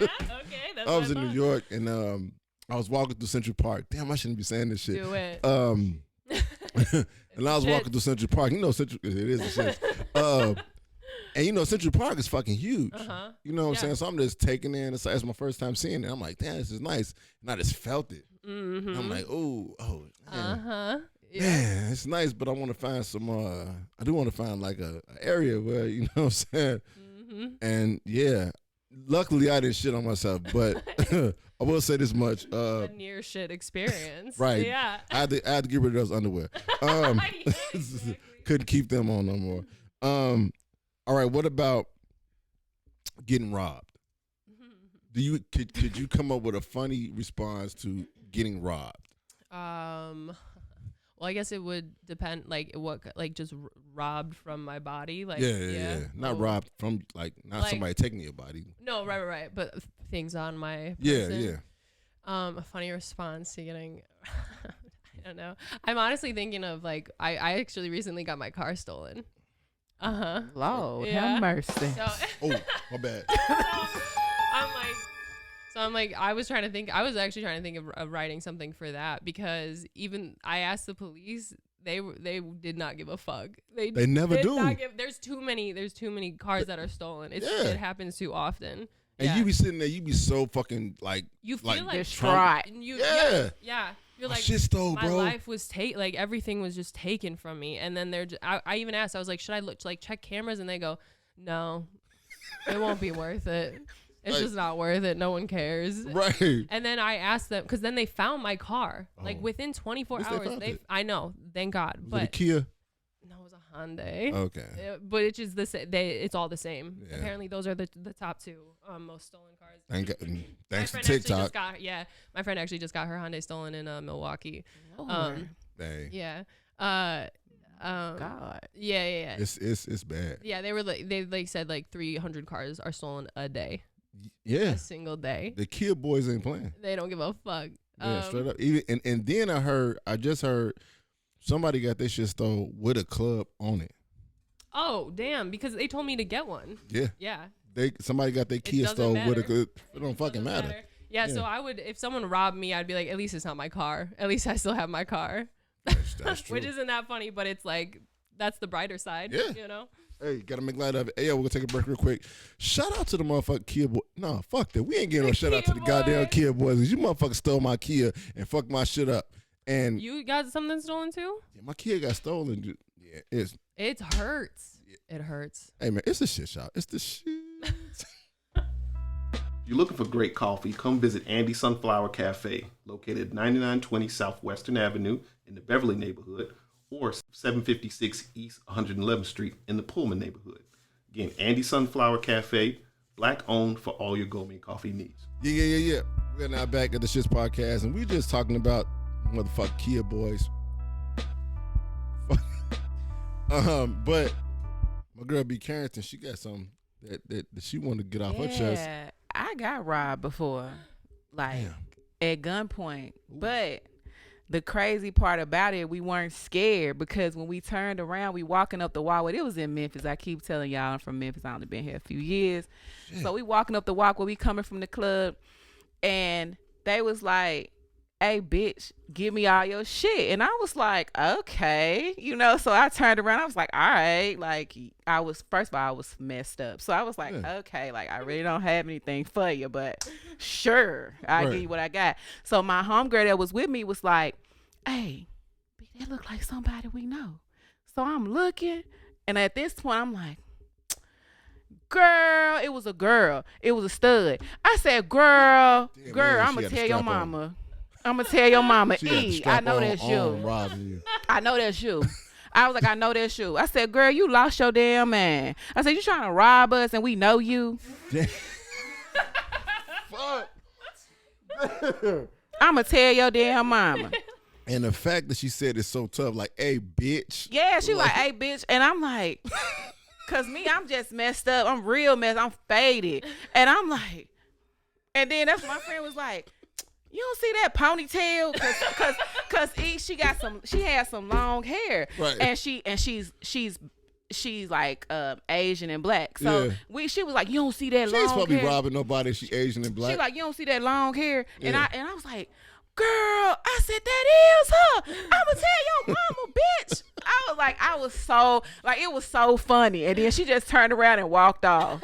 Yeah, okay, that's I was what in New thought. York, and I was walking through Central Park. Damn, I shouldn't be saying this shit. Do it. And I was Shit. walking through Central Park. You know, Central, it is a shit. And you know, Central Park is fucking huge. Uh-huh. You know what I'm Yeah. saying? So I'm just taking in. It's my first time seeing it. I'm like, damn, this is nice. And I just felt it. Mm-hmm. And I'm like, oh, man. Uh-huh. Yeah. Man, it's nice, but I want to find some. I do want to find like a area where, you know what I'm saying. Mm-hmm. And yeah, luckily I didn't shit on myself, but I will say this much. A near shit experience. Right. Yeah. I had to get rid of those underwear. Yeah, exactly. Couldn't keep them on no more. All right, what about getting robbed? Could you come up with a funny response to getting robbed? Well, I guess it would depend, like what, like just robbed from my body, like Yeah. Not Oh. robbed from not Like- somebody taking your body. No, right, but things on my Yeah, person. yeah. A funny response to getting, I don't know. I'm honestly thinking of like I actually recently got my car stolen. Lord, Yeah. have mercy. So Oh, my bad. I'm like, I was actually trying to think of writing something for that, because even I asked the police, they did not give a fuck. They never did do. not give, there's too many cars that are stolen. Yeah. It happens too often. And Yeah. you be sitting there, you be so fucking like, You feel like distraught. Yeah. Yeah. You're my like, shit stole, my bro. life was like everything was just taken from me. And then I even asked, I was like, should I check cameras? And they go, no, it won't be worth it. It's Like- just not worth it. No one cares. Right. And then I asked them, because then they found my car. Like Oh. within 24 At least they hours. found it. I know, thank God. Was it a But Kia? no, it was a Hyundai. Okay. But it's just it's all the same. Yeah. Apparently, those are the top two most stolen cars. Thanks to My friend actually TikTok. my friend actually just got her Hyundai stolen in Milwaukee. Lord. Dang. Yeah. God. Yeah. It's bad. Yeah, they said like 300 cars are stolen a day. Yeah. A single day. The kid boys ain't playing. They don't give a fuck. Yeah, straight up. Even and then I just heard somebody got their shit stole with a club on it. Oh, damn, because they told me to get one. Yeah. Yeah. Somebody got their kid stole with a club. It don't fucking matter. Yeah, so I would, if someone robbed me, I'd be like, at least it's not my car. At least I still have my car. That's true. Which isn't that funny, but it's like, that's the brighter side. Yeah. You know? Hey, gotta make light of it. Hey, yo, we're gonna take a break real quick. Shout out to the motherfucking Kia boy. No, fuck that. We ain't getting no shout out to the goddamn Kia boys. 'Cause you motherfuckers stole my Kia and fucked my shit up. And You got something stolen too? yeah, my Kia got stolen. Dude. Yeah, It hurts. It hurts. hey man, it's the shit shop. It's the shit. If you're looking for great coffee, come visit Andy Sunflower Cafe, located at 9920 Southwestern Avenue in the Beverly neighborhood, or 756 East 111th Street in the Pullman neighborhood. Again, Andy Sunflower Cafe, black owned for all your gourmet coffee needs. Yeah. We're now back at the Shits Podcast, and we just talking about motherfucking Kia boys. But my girl B Karrington, she got something that she wanted to get off her chest. Yeah, I got robbed before, like at gunpoint. But the crazy part about it, we weren't scared because when we turned around, we walking up the walkway. It was in Memphis. I keep telling y'all I'm from Memphis. I only been here a few years. Shit. So we walking up the walkway. We coming from the club, and they was like, "Hey, bitch, give me all your shit." And I was like, okay, so I turned around. I was like, all right. Like, first of all, I was messed up. So I was like, okay, like, I really don't have anything for you, but sure, I'll give you what I got. So my homegirl that was with me was like, hey, that look like somebody we know. So I'm looking, and at this point, I'm like, girl, it was a girl. It was a stud. I said, girl, I'm going to tell your mama. I'm going to tell your mama, I know that's you. I know that's you. I was like, I know that's you. I said, girl, you lost your damn man. I said, you trying to rob us and we know you? Fuck. I'm going to tell your damn mama. And the fact that she said it's so tough, like, hey, bitch. Yeah, she like, hey, bitch. And I'm like, because me, I'm just messed up. I'm real messed. I'm faded. And I'm like, and then that's what my friend was like, you don't see that ponytail? Cause she has some long hair. Right. And she's like Asian and black. So she was like, you don't see that long hair. She's probably robbing nobody. She Asian and black. She like, you don't see that long hair. Yeah. And I was like, girl, I said, that is her. I'ma tell your mama, bitch. I was like, it was so funny. And then she just turned around and walked off.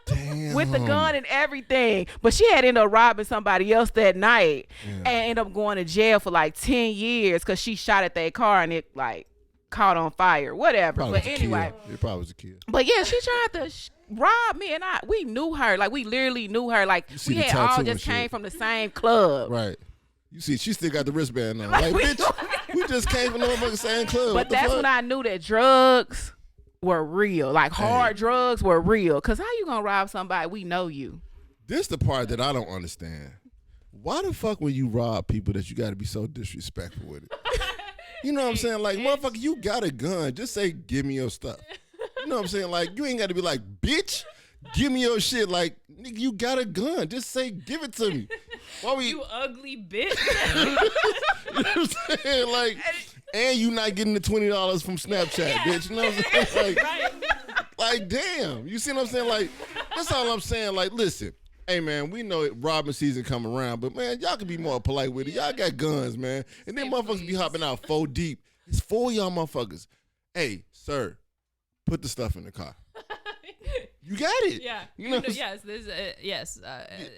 Damn. With the gun and everything. But she had ended up robbing somebody else that night and ended up going to jail for like 10 years because she shot at their car and it like caught on fire. Whatever. Probably but anyway. It probably was a kid. But yeah, she tried to rob me and we knew her. Like we literally knew her. Like we had all just came from the same club. Right. You see, she still got the wristband on. Like, bitch, we just came from the motherfucking same club. But that's when I knew that drugs were real. Like hard drugs were real. Cause how you gonna rob somebody we know you? This the part that I don't understand. Why the fuck when you rob people that you gotta be so disrespectful with it? You know what I'm saying? Like, motherfucker, you got a gun. Just say, give me your stuff. You know what I'm saying? Like, you ain't gotta be like, bitch, give me your shit. Like, nigga, you got a gun. Just say, give it to me. You ugly bitch. You know what I'm saying? Like, and you not getting the $20 from Snapchat, bitch. You know what I'm saying? Like, like, damn. You see what I'm saying? Like, that's all I'm saying. Like, listen, hey, man, we know it robbing season come around, but, man, y'all can be more polite with it. Y'all got guns, man. And then motherfuckers be hopping out 4 deep. It's 4 y'all motherfuckers. Hey, sir, put the stuff in the car. You got it. Yeah. You know, yes. There's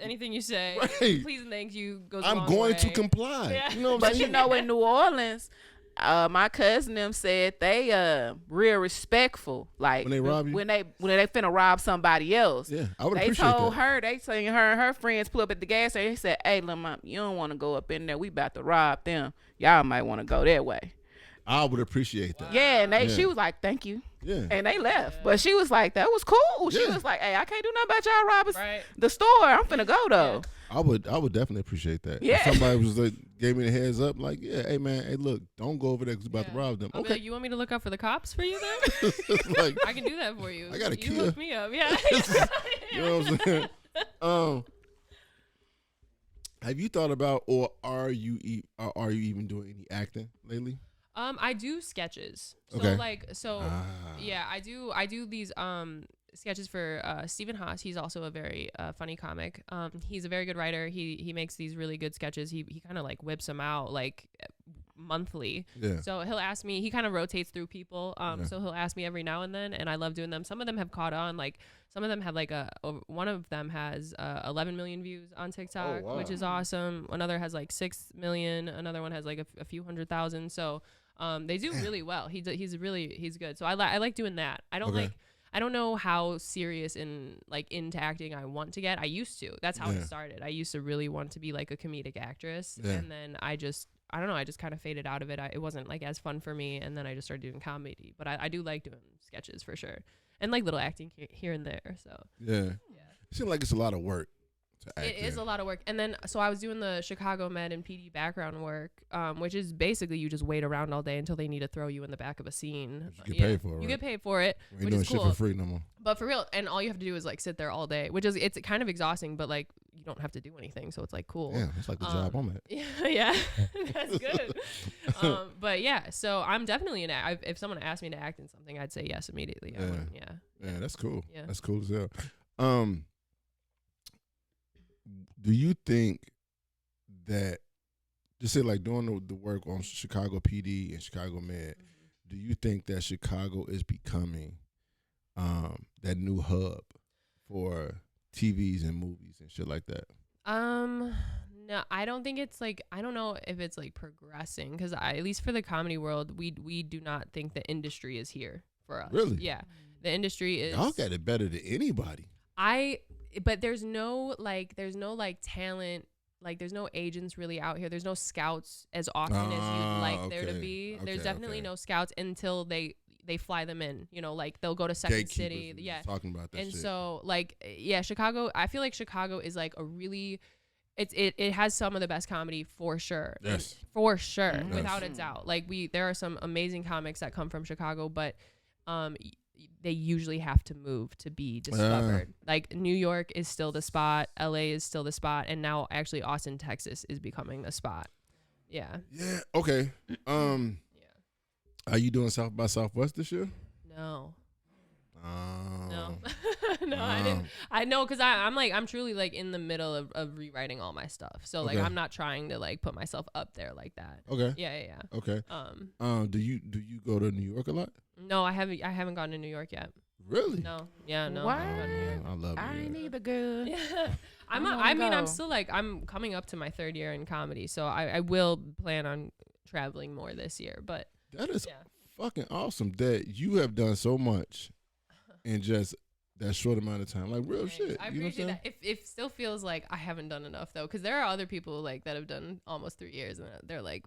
anything you say, right. Please and thank you goes I'm going to comply. Yeah. You know what I'm saying? But you know, in New Orleans, my cousin them said they real respectful. Like when they rob you, when they finna rob somebody else. Yeah, I would they appreciate told that. They told her and her friends pull up at the gas station. They said, "Hey, little mom, you don't want to go up in there. We about to rob them. Y'all might want to go that way." I would appreciate that. Yeah, and Yeah. she was like, "Thank you," Yeah. and they left. But she was like, "That was cool." She Yeah. was like, "Hey, I can't do nothing about y'all robbing Right. the store. I'm finna go though." I would definitely appreciate that. Yeah. If somebody was like, gave me the heads up, like, yeah, hey man, hey look, don't go over there because you're about to rob them. I'll be Okay. like, you want me to look out for the cops for you then? Like, I can do that for you. I got a You Kia. hook me up. Yeah. you know what I'm saying? Have you thought about, or are you even doing any acting lately? I do sketches. So Okay. yeah, I do these sketches for Stephen Haas. He's also a very funny comic. He's a very good writer. He makes these really good sketches. He kind of like whips them out like monthly. Yeah. So he'll ask me, he kind of rotates through people. So he'll ask me every now and then, and I love doing them. Some of them have caught on, like some of them have like one of them has 11 million views on TikTok, which is awesome. Another has like 6 million. Another one has like a few 100,000. So they do really well. He's good. So I like doing that. I don't know how serious into acting I want to get. I used to. That's how it started. I used to really want to be like a comedic actress, and then I don't know. I just kind of faded out of it. It wasn't like as fun for me, and then I just started doing comedy. But I do like doing sketches for sure, and like little acting here and there. So yeah. It seems like it's a lot of work to act. it is a lot of work. And then so I was doing the Chicago Med and PD background work, which is basically you just wait around all day until they need to throw you in the back of a scene. You get paid for it. Right? You get paid for it, We ain't which doing is shit cool. for free no more. But for real, and all you have to do is like sit there all day, which is it's kind of exhausting, but like you don't have to do anything, so it's like cool. Yeah, it's like the job I'm at. Yeah, that's good. But yeah, so I'm definitely if someone asked me to act in something, I'd say yes immediately. Yeah, that's cool. Yeah. That's cool as hell. Do you think that, just say like doing the work on Chicago PD and Chicago Med, do you think that Chicago is becoming that new hub for TVs and movies and shit like that? No, I don't think it's like, I don't know if it's like progressing, because at least for the comedy world, we do not think the industry is here for us. Really? Yeah, the industry is. Y'all got it better than anybody. But there's no talent, like there's no agents really out here. There's no scouts as often as you'd like there to be. There's definitely no scouts until they fly them in, like they'll go to Second City. Yeah. Talking about that and shit. So like, yeah, Chicago, I feel like Chicago is like a really, it has some of the best comedy for sure. Yes. For sure. Yes. Without a doubt. Like there are some amazing comics that come from Chicago, but they usually have to move to be discovered. Like New York is still the spot, LA is still the spot, and now actually Austin, Texas is becoming the spot. Yeah. Yeah. Okay. Are you doing South by Southwest this year? No. No. No, I didn't. I know, because I'm truly like in the middle of rewriting all my stuff. So like I'm not trying to like put myself up there like that. Okay. Yeah. Okay. Do you go to New York a lot? No, I haven't gone to New York yet. Really? No. Yeah, no. What? I haven't gone to New York. I love New York. I ain't either, girl. Yeah. I'm I'm still like, I'm coming up to my 3rd year in comedy, so I will plan on traveling more this year. But that is fucking awesome that you have done so much in just that short amount of time. Like real shit. I you know what I'm appreciate saying? that. It still feels like I haven't done enough though, because there are other people like that have done almost 3 years and they're like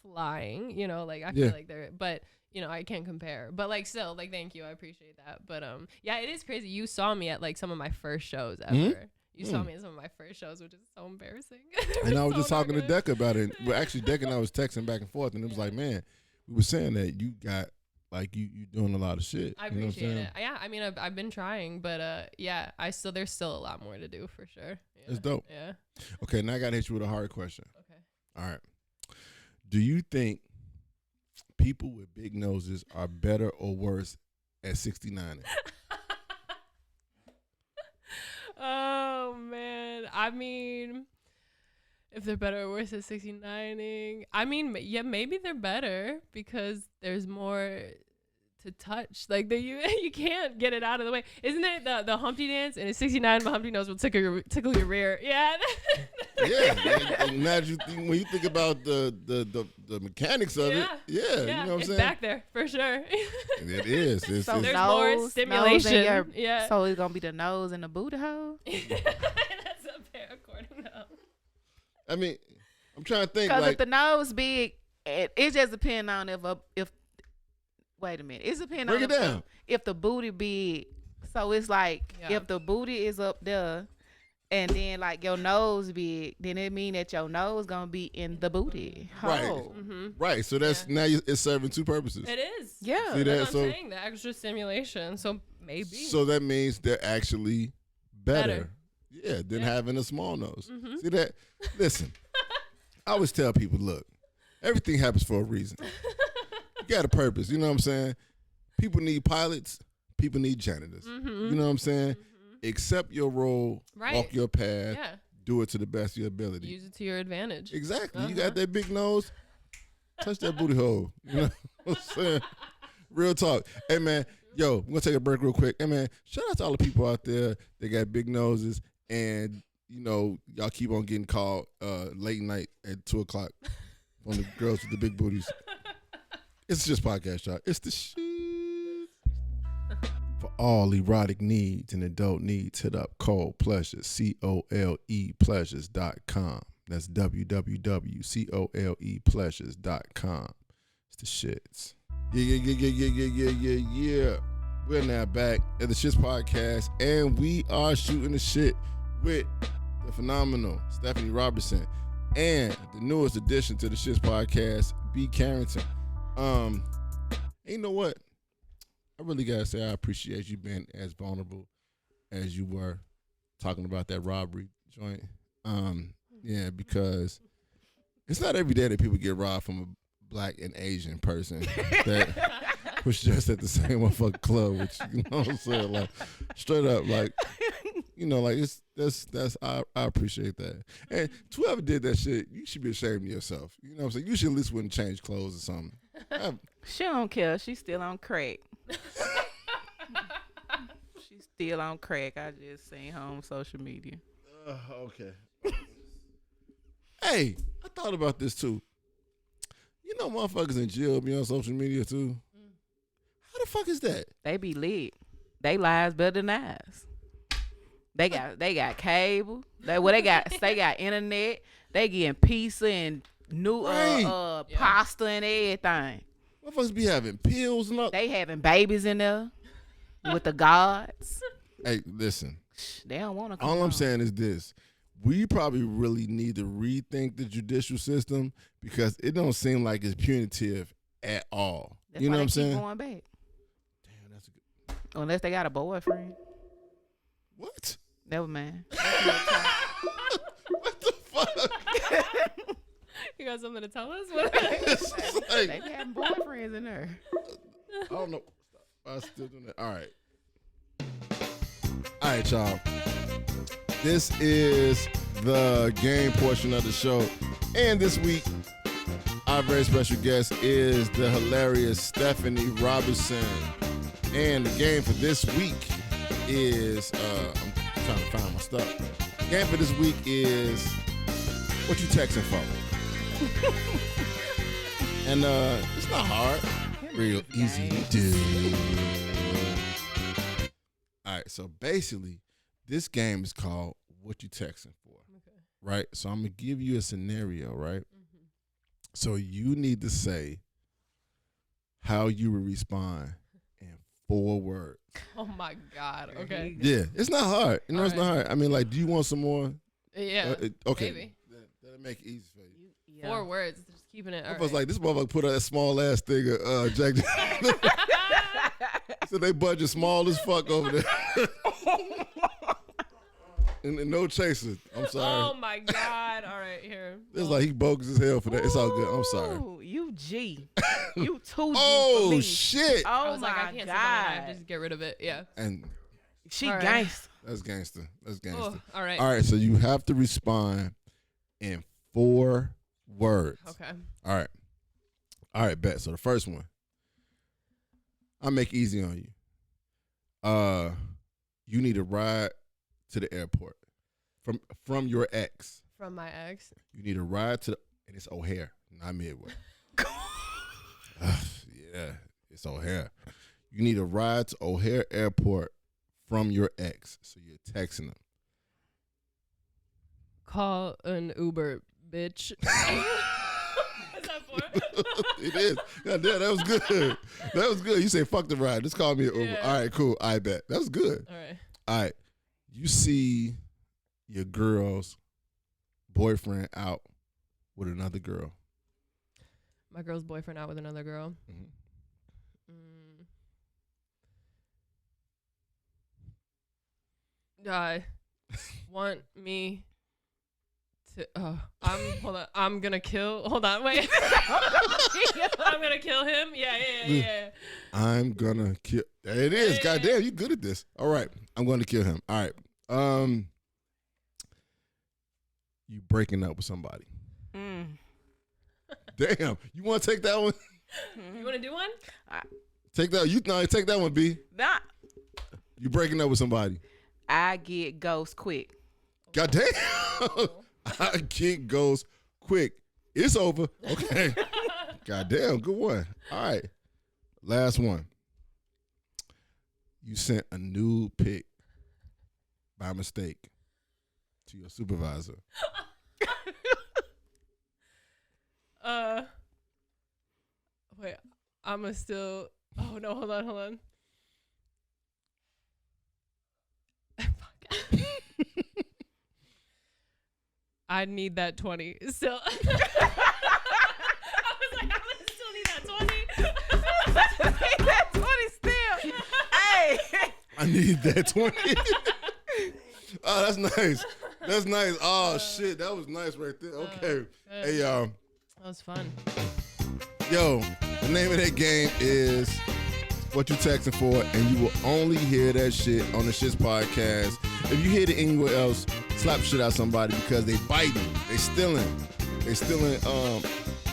flying. Like I feel like they're, but I can't compare. But like still, like thank you, I appreciate that. But yeah, it is crazy. You saw me at like some of my first shows ever. Mm-hmm. You saw me at some of my first shows, which is so embarrassing. And I was So just talking to not Deck about it. Well, actually, Deck and I was texting back and forth, and it was like, man, we were saying that you got like you doing a lot of shit. I you know what I'm appreciate saying? it. Yeah, I mean, I've been trying, but yeah, there's still a lot more to do for sure. Yeah. It's dope. Yeah. Okay, now I gotta hit you with a hard question. Okay. All right. Do you think people with big noses are better or worse at 69? Oh man, I mean, if they're better or worse at 69ing, I mean, yeah, maybe they're better because there's more to touch. Like you can't get it out of the way. Isn't it the Humpty dance? And it's 69, but Humpty nose will tickle your rear. Yeah. Yeah. And now when you think about the mechanics of it, you know what I'm it's saying? back there for sure. It is. So There's nose, more stimulation. Nose in your, Yeah. So it's gonna be the nose and the booty hole. That's a fair according to. I mean, I'm trying to think Because like if the nose big it just depends on if wait a minute. It's depending Break on it down. if the booty big. So it's like Yeah. if the booty is up there and then like your nose big, then it mean that your nose gonna be in the booty Right. hole. Right. So that's now it's serving two purposes. It is. Yeah. See that? That's what So I'm saying. The extra stimulation. So maybe. so that means they're actually better. Better. Yeah, than Yeah. having a small nose. See that? Listen, I always tell people, look, everything happens for a reason. You got a purpose. You know what I'm saying? People need pilots. People need janitors. You know what I'm saying? Accept your role. Right. Walk your path. Yeah. Do it to the best of your ability. Use it to your advantage. Exactly. You got that big nose. Touch that booty hole. You know what I'm saying? Real talk. Hey, man. Yo, we're going to take a break real quick. Hey, man, shout out to all the people out there that got big noses and, you know, y'all keep on getting called late night at 2 o'clock on the girls with the big booties. It's just podcast, y'all. It's the shit. For all erotic needs and adult needs, hit up Cole Pleasures, COLE Pleasures.com. That's www.colepleasures.com. It's the shits. Yeah. We're now back at the Shits Podcast, and we are shooting the shit with the phenomenal Stephanie Robertson and the newest addition to the Shits Podcast, B Karrington. You know what? I really gotta say I appreciate you being as vulnerable as you were talking about that robbery joint. Yeah, because it's not every day that people get robbed from a black and Asian person that was just at the same motherfucking club, which, you know what I'm saying? Like, straight up, like, you know, like, I appreciate that. And to whoever did that shit, you should be ashamed of yourself. You know what I'm saying? You should at least wouldn't change clothes or something. She don't care. She's still on crack. She's still on crack. I just seen her on social media. Okay. Hey, I thought about this too. You know motherfuckers in jail be on social media too? How the fuck is that? They be lit. They lives better than ours. They got cable. They got internet. They getting pizza and new pasta and everything. Motherfuckers be having pills and all. They having babies in there with the gods. Hey, listen. They don't want to. All I'm saying is this. We probably really need to rethink the judicial system because it don't seem like it's punitive at all. That's you know why what I'm they keep saying? going back. Damn, that's a good. Unless they got a boyfriend. What? Never mind. What the fuck? You got something to tell us? What? It's like, They be having boyfriends in there. I don't know. I'm still doing that. All right, y'all. This is the game portion of the show. And this week, our very special guest is the hilarious Stephanie Robertson. And the game for this week is, I'm trying to find my stuff. The game for this week is, what you texting for? And it's not hard. Real easy to do. All right, so basically, this game is called What You Texting For, right? So I'm going to give you a scenario, right? So you need to say how you would respond in 4 words. Oh my God. Okay. Yeah, it's not hard. You know, it's All not right. hard. I mean, like, do you want some more? Yeah. Okay. Maybe. That'll make it easy for you. 4 words. Just keeping it. I All was right. like, this motherfucker put out that small ass thing of Jack. So they budget small as fuck over there. and no chaser. I'm sorry. Oh my God. All right, here. It's like he bogus as hell for that. It's all good. I'm sorry. Ooh, you G. You too G for Oh me. shit. Oh I was my like, I can't God. sit on that. Just get rid of it. Yeah. And She All right. gangster. that's gangster. That's gangster. Oh, all right. All right, so you have to respond in 4 words. Okay. All right, bet. So the first one, I'll make it easy on you. You need a ride to the airport from your ex. From my ex. You need a ride to and it's O'Hare, not Midway. Yeah, it's O'Hare. You need a ride to O'Hare Airport from your ex. So you're texting them. Call an Uber, bitch. Is that 4? It is. God damn, that was good. That was good. You say fuck the ride. Just call me an Uber. Yeah. All right, cool. I bet. That was good. All right. All right. You see your girl's boyfriend out with another girl. My girl's boyfriend out with another girl. Mhm. Want me to? Hold on. I'm gonna kill. Hold on. Wait. I'm gonna kill him. Yeah. I'm gonna kill. There it is. Yeah. God damn, you good at this. All right. I'm gonna kill him. All right. You breaking up with somebody. Damn. You want to take that one? You want to do one? Take that. Take that one, B. Nah, You breaking up with somebody. I get ghost quick. God damn. I get goes quick. It's over. Okay. God damn. Good one. All right. Last one. You sent a nude pic by mistake to your supervisor. Wait. I'm still. Oh no! Hold on. I need that 20 still. I was like, I would still need that 20. Need that 20 still. Hey. I need that 20. Oh, that's nice. That's nice. Oh, shit. That was nice right there. Okay. Hey, y'all. That was fun. Yo, the name of that game is What You Texting For, and you will only hear that shit on the Shits podcast. If you hear it anywhere else, slap shit out somebody because they biting, they stealing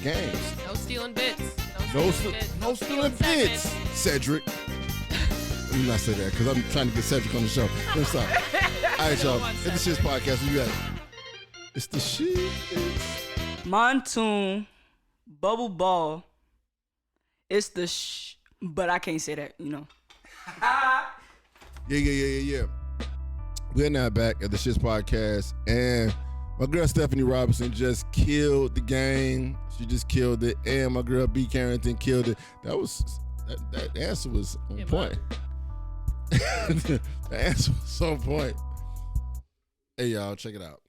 games. No stealing bits. No stealing bits, Cedric. Let me not say that because I'm trying to get Cedric on the show. Let's stop. All right, y'all. It's the Shits podcast. You got it. It's the shit. Monsoon, bubble ball. It's the but I can't say that, you know. Yeah. We're now back at the Shits podcast, and my girl Stephanie Robertson just killed the game. She just killed it, and my girl B Karrington killed it. That answer was on point. The answer was on point. Hey y'all, check it out.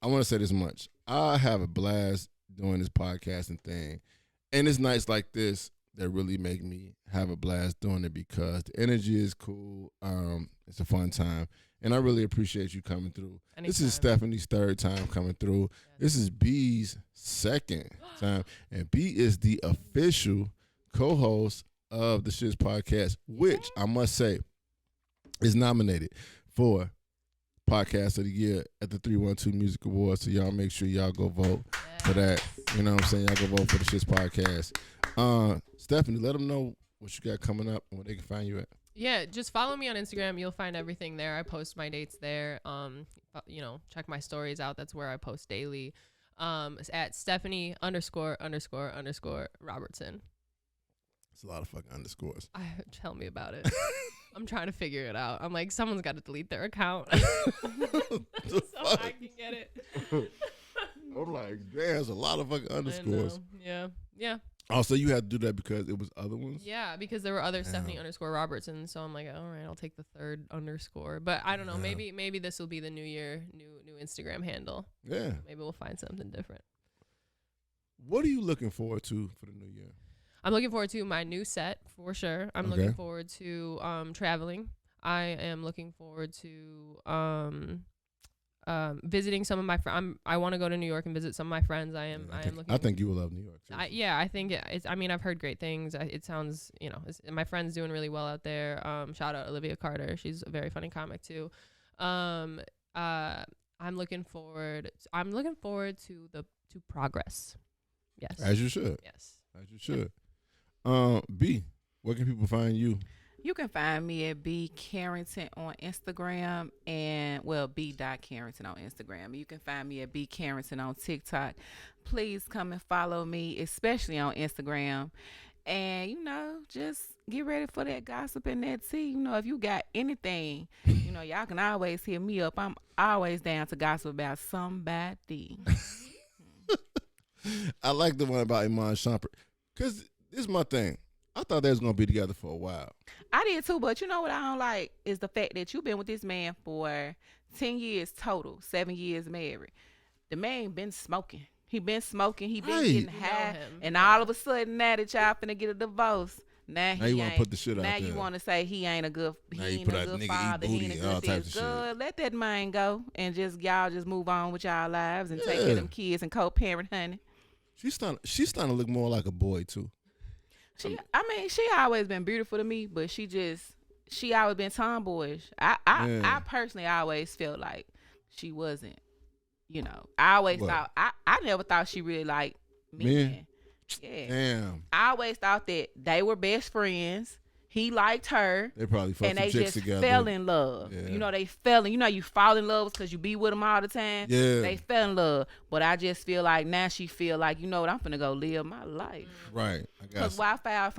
I want to say this much. I have a blast doing this podcasting thing, and it's nights like this that really make me have a blast doing it because the energy is cool. It's a fun time, and I really appreciate you coming through. Anytime. This is Stephanie's third time coming through. Yes. This is B's second time, and B is the official co-host of the Shits podcast, which I must say is nominated for Podcast of the Year at the 312 Music Awards. So y'all make sure y'all go vote for that. You know what I'm saying? Y'all go vote for the Shits podcast. Stephanie, let them know what you got coming up and where they can find you at. Yeah, just follow me on Instagram. You'll find everything there. I post my dates there. Check my stories out. That's where I post daily. It's at Stephanie ___ Robertson. It's a lot of fucking underscores. Tell me about it. I'm trying to figure it out. I'm like, someone's got to delete their account so I can get it. I'm like, damn, there's a lot of fucking underscores. Yeah. Also, you had to do that because it was other ones? Yeah, because there were other Stephanie _Robertson. So I'm like, all right, I'll take the third underscore. But I don't know. Yeah. Maybe this will be the new year, new Instagram handle. Yeah. Maybe we'll find something different. What are you looking forward to for the new year? I'm looking forward to my new set for sure. I'm looking forward to traveling. I am looking forward to visiting some of my friends. I want to go to New York and visit some of my friends. I think you will love New York. I think it's. I mean, I've heard great things. It sounds, my friend's doing really well out there. Shout out Olivia Carter. She's a very funny comic too. I'm looking forward to progress. Yes. As you should. Yes. As you should. B, where can people find you? You can find me at B Karrington on Instagram and B Karrington on Instagram. You can find me at B Karrington on TikTok. Please come and follow me, especially on Instagram. And, just get ready for that gossip and that tea. If you got anything, y'all can always hit me up. I'm always down to gossip about somebody. I like the one about Iman Shumperts. Because this is my thing. I thought they was going to be together for a while. I did too, but you know what I don't like is the fact that you've been with this man for 10 years total, 7 years married. The man been smoking. He been smoking. He been Right. getting You know high. him. And all of a sudden, now that y'all finna get a divorce, now you wanna ain't. put the shit out now there. you want to say he ain't a good. Now He you ain't put a out good nigga eat father. He booty ain't a and all good types this. of shit. Good. Let that man go and y'all just move on with y'all lives and take care Yeah. of them kids and co-parent, honey. She's starting to look more like a boy, too. She always been beautiful to me, but she always been tomboyish. Yeah. I personally always felt like she wasn't. You know, I always What? thought I never thought she really liked men. Yeah, Damn. I always thought that they were best friends. He liked her. They probably fucked And some they chicks just together. fell in love. Yeah. You know, they fell in. You know, you fall in love because you be with them all the time. Yeah. They fell in love. But I just feel like now she feel like, you know what, I'm finna go live my life. Right. I got Because why file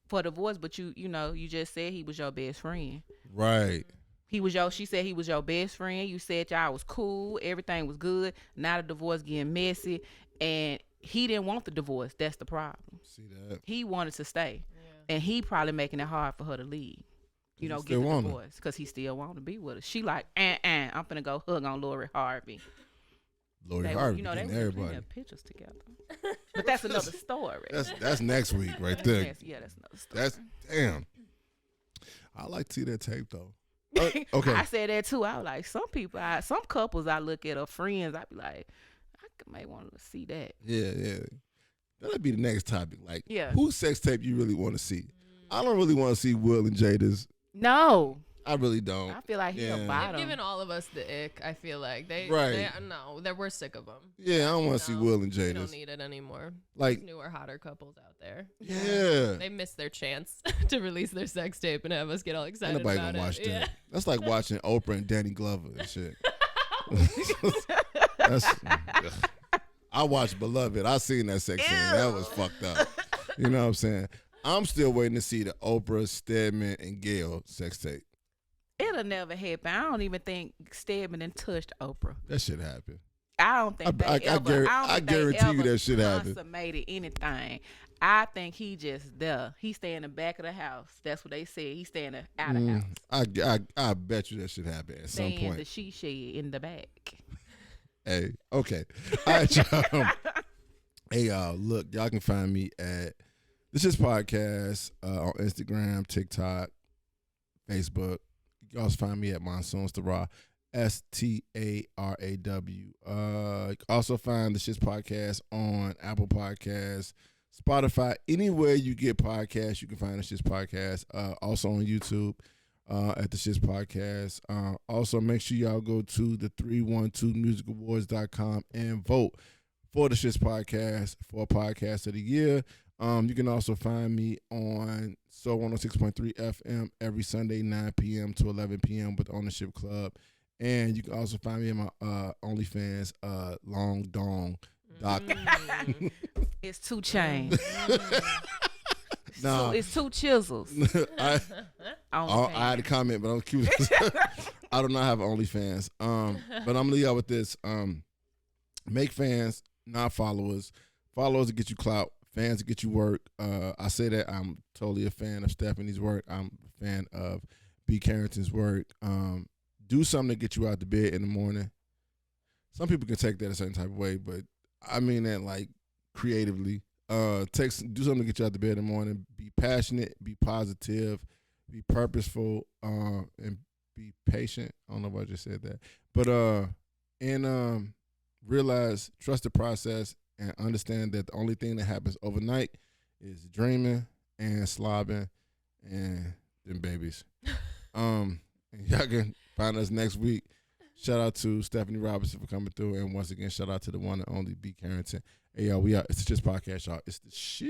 for divorce, but you know, you just said he was your best friend. Right. She said he was your best friend. You said y'all was cool. Everything was good. Now the divorce getting messy. And he didn't want the divorce. That's the problem. See that? He wanted to stay. And he probably making it hard for her to leave. You know, still get the want her. divorce. Because he still want to be with her. She like, I'm finna go hug on Lori Harvey. Lori They, Harvey you know, they getting were everybody. plenty of pictures together. But that's another story. That's next week right there. That's another story. That's damn. I like to see that tape though. Okay. I said that too. I was like, some couples I look at are friends. I be like, may want to see that. Yeah. That'll be the next topic. Like, Yeah. whose sex tape you really want to see? I don't really want to see Will and Jada's. No, I really don't. I feel like he's Yeah. a They've bottom. given all of us the ick. I feel like Right. we're sick of them. Yeah, I don't want to see Will and We don't Jada's. need it anymore. Like, There's newer, hotter couples out there. yeah. They missed their chance to release their sex tape and have us get all Ain't excited nobody about gonna watch it. that. Yeah. That's like watching Oprah and Danny Glover and shit. That's, I watched Beloved. I seen that sex scene. That was fucked up. You know what I'm saying? I'm still waiting to see the Oprah, Stedman, and Gail sex tape. It'll never happen. I don't even think Stedman done touched Oprah. That shit happened. I don't think I guarantee you that shit happened. Consummated anything. I think he just there. He stay in the back of the house. That's what they said. He stay in the out of house. I bet you that shit happened at some Stay in point. the she shed in the back. Hey, okay. All right, y'all. Hey, y'all, look, y'all can find me at This Is Podcast on Instagram, TikTok, Facebook. You can also find me at Monsoons the Raw, STARAW. You can also find The Shits Podcast on Apple Podcasts, Spotify, anywhere you get podcasts, you can find The Shits Podcast. Also on YouTube. At the Shits Podcast. Also, make sure y'all go to the 312musicawards.com and vote for the Shits Podcast for Podcast of the Year. You can also find me on Soul 106.3 FM every Sunday, 9 p.m. to 11 p.m. with the Ownership Club. And you can also find me in my OnlyFans, longdong.com. It's 2 Chainz. Nah. It's 2 chisels. I had a comment, but I'm cute. I do not have OnlyFans. But I'm gonna leave y'all with this. Make fans, not followers. Followers to get you clout. Fans to get you work. I say that I'm totally a fan of Stephanie's work. I'm a fan of B Karrington's work. Do something to get you out the bed in the morning. Some people can take that a certain type of way, but I mean that like creatively. Do something to get you out the bed in the morning. Be passionate, be positive, be purposeful, and be patient. I don't know if I just said that, but realize, trust the process, and understand that the only thing that happens overnight is dreaming and slobbing and them babies. And y'all can find us next week. Shout out to Stephanie Robertson for coming through, and once again, shout out to the one and only B Karrington. Hey, y'all, it's Just Podcast, y'all. It's the shit.